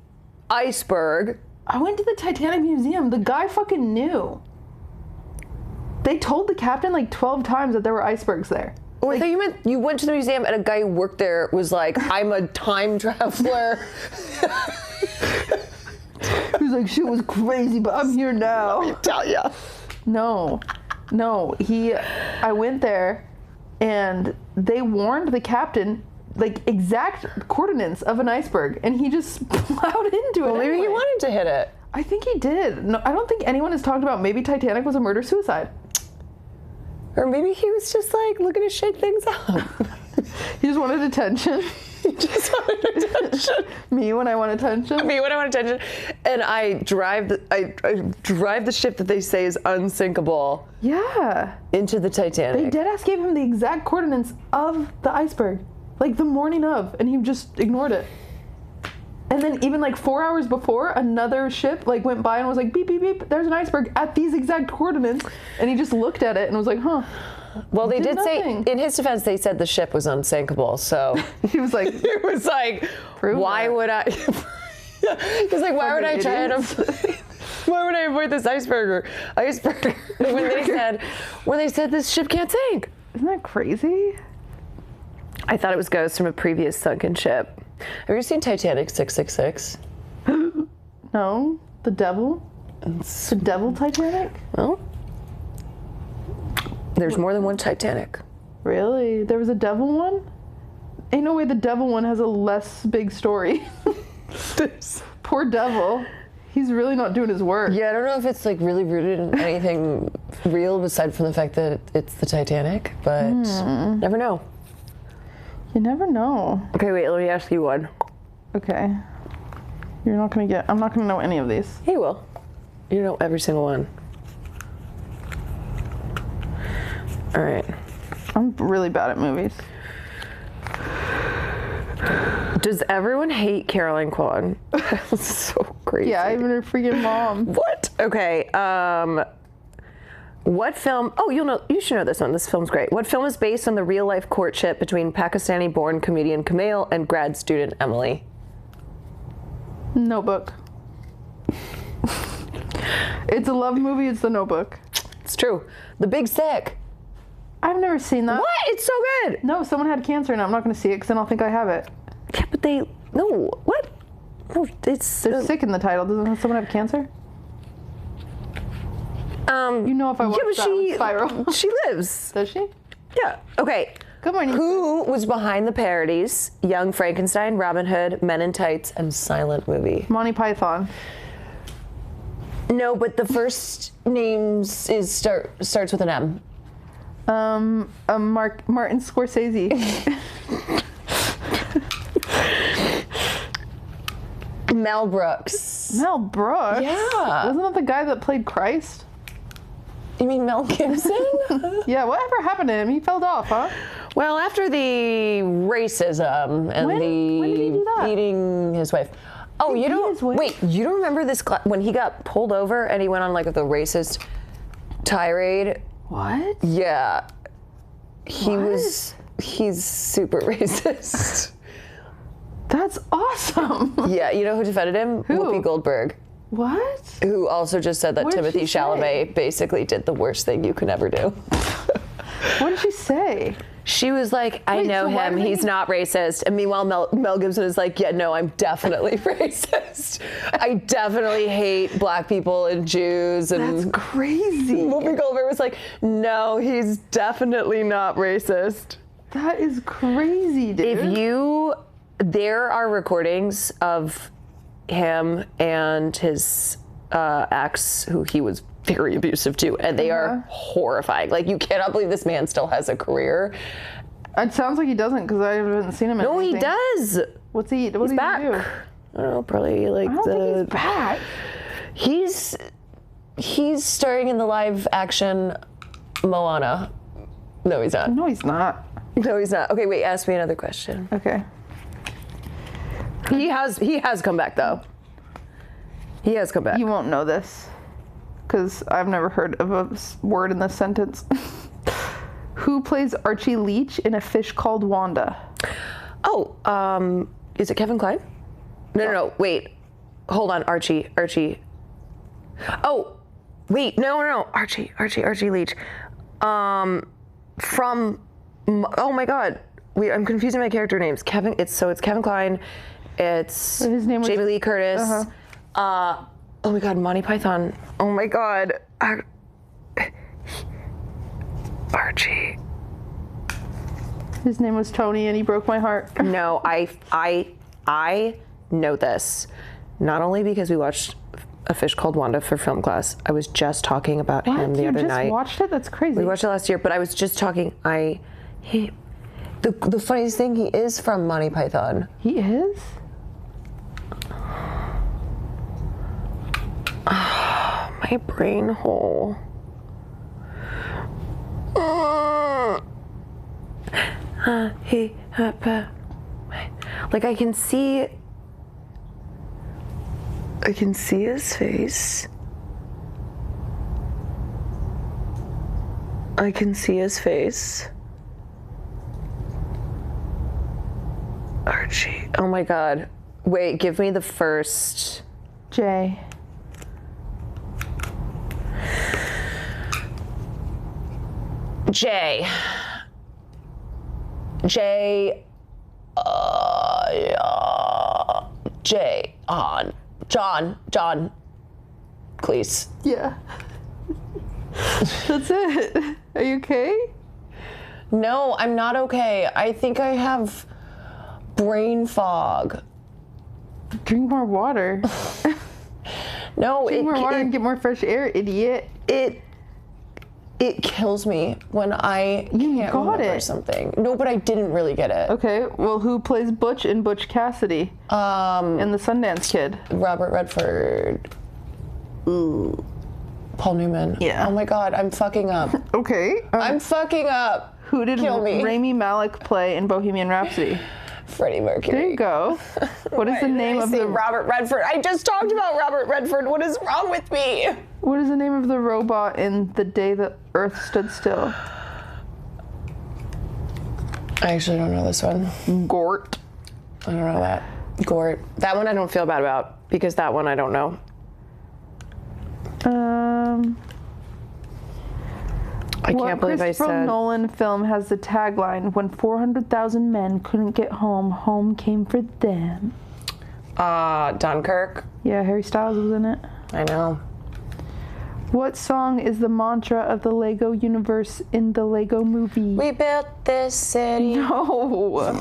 iceberg. I went to the Titanic Museum. The guy fucking knew. They told the captain like 12 times that there were icebergs there. Oh, I thought you meant you went to the museum and a guy who worked there was like, "I'm a time traveler." He was like, "Shit was crazy, but I'm here now." Let me tell ya. No. I went there and they warned the captain like exact coordinates of an iceberg, and he just plowed into it. Well, maybe he wanted to hit it. I think he did. No, I don't think anyone has talked about maybe Titanic was a murder-suicide. Or maybe he was just like looking to shake things up. He just wanted attention. He just wanted attention. Me when I want attention. Me when I want attention. And I drive the ship that they say is unsinkable. Yeah. Into the Titanic. They deadass gave him the exact coordinates of the iceberg, like the morning of, and he just ignored it. And then even like 4 hours before, another ship like went by and was like, beep, beep, beep, there's an iceberg at these exact coordinates. And he just looked at it and was like, huh. Well, they did say, in his defense, they said the ship was unsinkable, so. He was like, why would I? He's like, why would I try to, why would I avoid this iceberg when they said this ship can't sink? Isn't that crazy? I thought it was ghosts from a previous sunken ship. Have you seen Titanic 666? No. The devil? The devil Titanic? Well, there's more than one Titanic. Really? There was a devil one? Ain't no way the devil one has a less big story. Poor devil. He's really not doing his work. Yeah, I don't know if it's like really rooted in anything real aside from the fact that it's the Titanic, but never know. You never know. Okay, wait, let me ask you one. Okay. I'm not gonna know any of these. You will. You know every single one. All right. I'm really bad at movies. Does everyone hate Caroline Kwan? That's so crazy. Yeah, even her freaking mom. What? Okay. What film? Oh, you should know this one. This film's great. What film is based on the real-life courtship between Pakistani-born comedian Kumail and grad student Emily? Notebook. It's a love movie. It's The Notebook. It's true. The Big Sick. I've never seen that. What? It's so good. No, someone had cancer, and I'm not going to see it because I don't think I have it. Yeah, but what? No, it's... They're sick in the title. Doesn't someone have cancer? You know if I watched that one, Spiral. She lives. Does she? Yeah. Okay. Good morning. Who was behind the parodies Young Frankenstein, Robin Hood, Men in Tights, and Silent Movie? Monty Python. No, but the first name starts with an M. Martin Scorsese. Mel Brooks. Mel Brooks? Yeah. Wasn't that the guy that played Christ? You mean Mel Gibson? Yeah, whatever happened to him? He fell off, huh? Well, after the racism and when did he do that? beating his wife. Oh, you don't remember this when he got pulled over and he went on like the racist tirade? What? Yeah. He's super racist. That's awesome. Yeah, you know who defended him? Who? Whoopi Goldberg. What? Who also just said that What did Timothée she Chalamet say? basically did the worst thing you could ever do. What did she say? She was like, I know so why him, did he's not racist. And meanwhile, Mel Gibson is like, yeah, no, I'm definitely racist. I definitely hate black people and Jews. And That's crazy. Whoopi Goldberg was like, no, he's definitely not racist. That is crazy, dude. There are recordings of him and his ex, who he was very abusive to, and they are horrifying. Like, you cannot believe this man still has a career. It sounds like he doesn't, because I haven't seen him in anything. No, he does. What does he do? I don't know, probably like I don't think he's back. He's starring in the live action Moana. No, he's not. No, he's not. No, he's not. Okay, wait, ask me another question. Okay. He has come back, though. He has come back. You won't know this, because I've never heard of a word in this sentence. Who plays Archie Leach in A Fish Called Wanda? Oh, is it Kevin Kline? No, wait. Hold on, Archie. Oh, wait, no. Archie Leach. From, oh my God. I'm confusing my character names. It's Kevin Kline. It's his name was Jamie Lee Curtis. Oh my God, Monty Python. Oh my God. Archie. His name was Tony, and he broke my heart. No, I know this. Not only because we watched A Fish Called Wanda for film class. I was just talking about him the other night. You just watched it? That's crazy. We watched it last year, but I was just talking. The funniest thing, he is from Monty Python. He is? My brain hole. Like, I can see I can see his face. I can see his face. Archie. Oh my God. Wait, give me the first. J. J. J. J. On. John. Please. Yeah. That's it. Are you okay? No, I'm not okay. I think I have brain fog. Drink more water. No, Drink more water and get more fresh air, idiot. It kills me when I can't remember something. No, but I didn't really get it. Okay, well, who plays Butch in Butch Cassidy? And the Sundance Kid. Robert Redford. Ooh. Paul Newman. Yeah. Oh my God, I'm fucking up. Okay. I'm fucking up. Who did Kill me. Rami Malek play in Bohemian Rhapsody? Freddie Mercury. There you go. What is the name of the Robert Redford? I just talked about Robert Redford. What is wrong with me? What is the name of the robot in The Day the Earth Stood Still? I actually don't know this one. Gort. I don't know that. Gort. That one I don't feel bad about because that one I don't know. I can't believe I said. What Christopher Nolan film has the tagline, "When 400,000 men couldn't get home, home came for them"? Dunkirk. Yeah, Harry Styles was in it. I know. What song is the mantra of the Lego universe in the Lego movie? We built this city. No.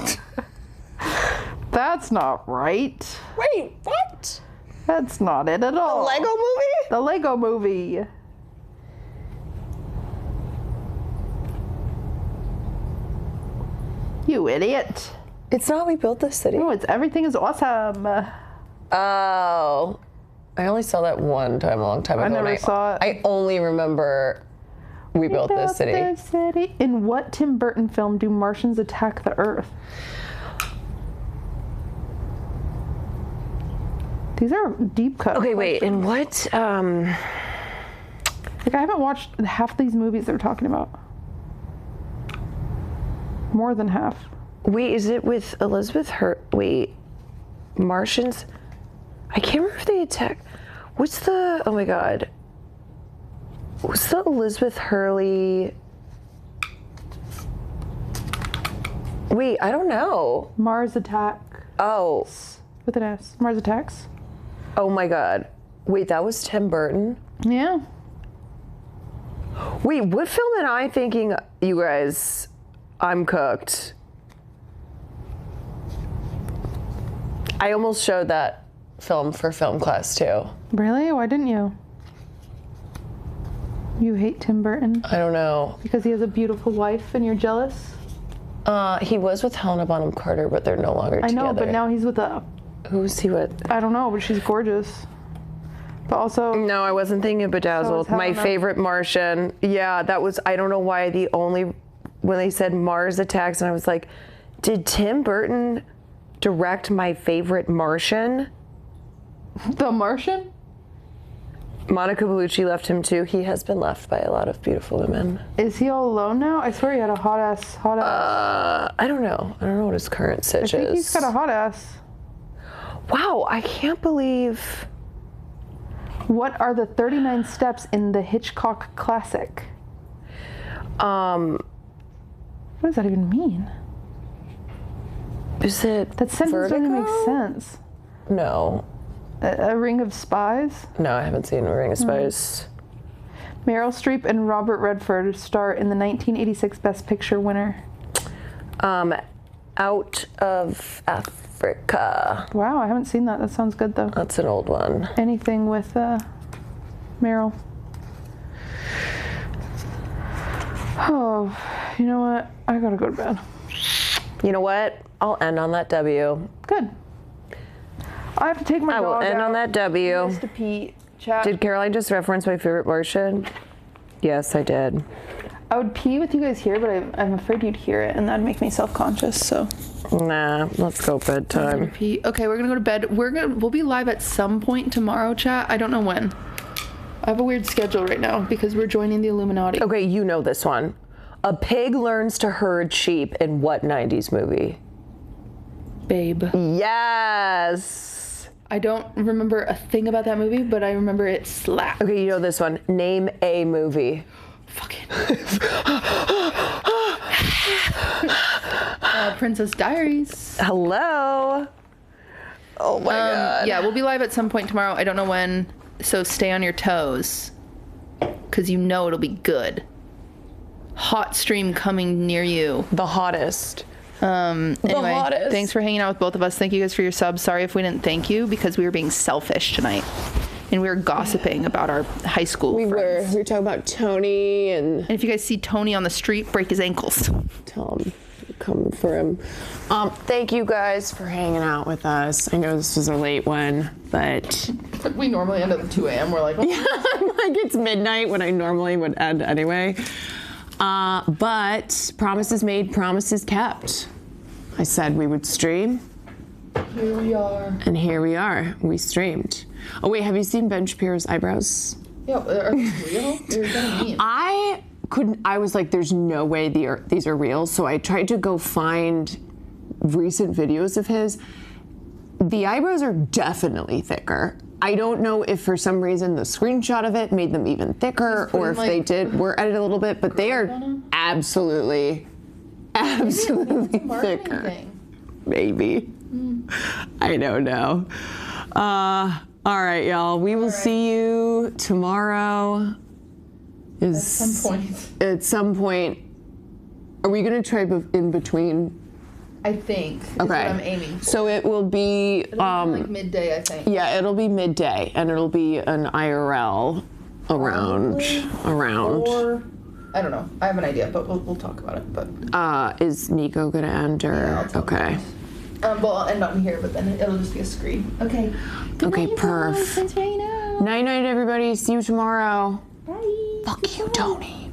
That's not right. Wait, what? That's not it at all. The Lego movie? The Lego movie. You idiot. It's not We Built This City. No, it's Everything is Awesome. Oh. I only saw that one time a long time ago. I never saw it. I only remember We Built This City. In what Tim Burton film do Martians attack the Earth? These are deep cuts. Okay, wait. In what? Like, I haven't watched half these movies they're talking about. More than half. Wait, is it with Elizabeth Wait, Martians? I can't remember if they attack. What's the? Oh my God. What's the Elizabeth Hurley? Wait, I don't know. Mars Attack. Oh. With an S. Mars Attacks. Oh my God. Wait, that was Tim Burton? Yeah. Wait, what film am I thinking, you guys? I'm cooked. I almost showed that film for film class too. Really? Why didn't you? You hate Tim Burton? I don't know. Because he has a beautiful wife and you're jealous? He was with Helena Bonham Carter, but they're no longer together. I know, but now he's with a... Who's he with? I don't know, but she's gorgeous. But also... No, I wasn't thinking of Bedazzled. So My favorite Martian. Yeah, that was... I don't know why when they said Mars Attacks, and I was like, did Tim Burton direct my favorite Martian? The Martian? Monica Bellucci left him too. He has been left by a lot of beautiful women. Is he all alone now? I swear he had a hot ass. I don't know. I don't know what his current sitch is. I think he's got a hot ass. Wow, I can't believe. What are the 39 steps in the Hitchcock classic? What does that even mean? Is it That sentence Vertigo? doesn't make sense. No. A Ring of Spies? No, I haven't seen A Ring of Spies. Meryl Streep and Robert Redford star in the 1986 Best Picture winner. Out of Africa. Wow, I haven't seen that. That sounds good though. That's an old one. Anything with Meryl. Oh, you know what? I gotta go to bed. You know what? I'll end on that W. Good. I have to take my dog out. I will end on that W. Nice to pee. Chat. Did Caroline just reference my favorite Martian? Yes, I did. I would pee with you guys here, but I'm afraid you'd hear it, and that'd make me self-conscious, so. Nah, let's go bedtime. Okay, we're gonna go to bed. We'll be live at some point tomorrow, chat. I don't know when. I have a weird schedule right now because we're joining the Illuminati. Okay, you know this one. A pig learns to herd sheep in what 90s movie? Babe. Yes. I don't remember a thing about that movie, but I remember it slapped. Okay, you know this one. Name a movie. Fucking. Princess Diaries. Hello. Oh my God. Yeah, we'll be live at some point tomorrow. I don't know when, so stay on your toes, because you know it'll be good. Hot stream coming near you. The hottest. Anyway, hottest. Thanks for hanging out with both of us. Thank you guys for your subs. Sorry if we didn't thank you because we were being selfish tonight. And we were gossiping about our high school friends. We were talking about Tony and if you guys see Tony on the street, break his ankles. Tell him, come for him. Thank you guys for hanging out with us. I know this was a late one, but we normally end at 2 a.m. We're like, oh. Yeah, like it's midnight when I normally would end anyway. But promises made, promises kept. I said we would stream. Here we are. And here we are. We streamed. Oh wait, have you seen Ben Shapiro's eyebrows? Yeah, are these real? They're gonna mean. I was like, there's no way these are real. So I tried to go find recent videos of his. The eyebrows are definitely thicker. I don't know if for some reason the screenshot of it made them even thicker or if they were edited a little bit, but they are absolutely thicker. Thing. Maybe. I don't know. All right, y'all. We will see you tomorrow. At some point. Are we going to try in between? I think. Okay. What I'm aiming for. So it will be like midday, I think. Yeah, it'll be midday, and it'll be an IRL around. Or I don't know. I have an idea, but we'll talk about it. But is Nico gonna end or okay? Well, I'll end up in here, but then it'll just be a screen. Okay. Good night, perf. Thanks for hanging out. Night, everybody. See you tomorrow. Bye. Fuck you, Tony.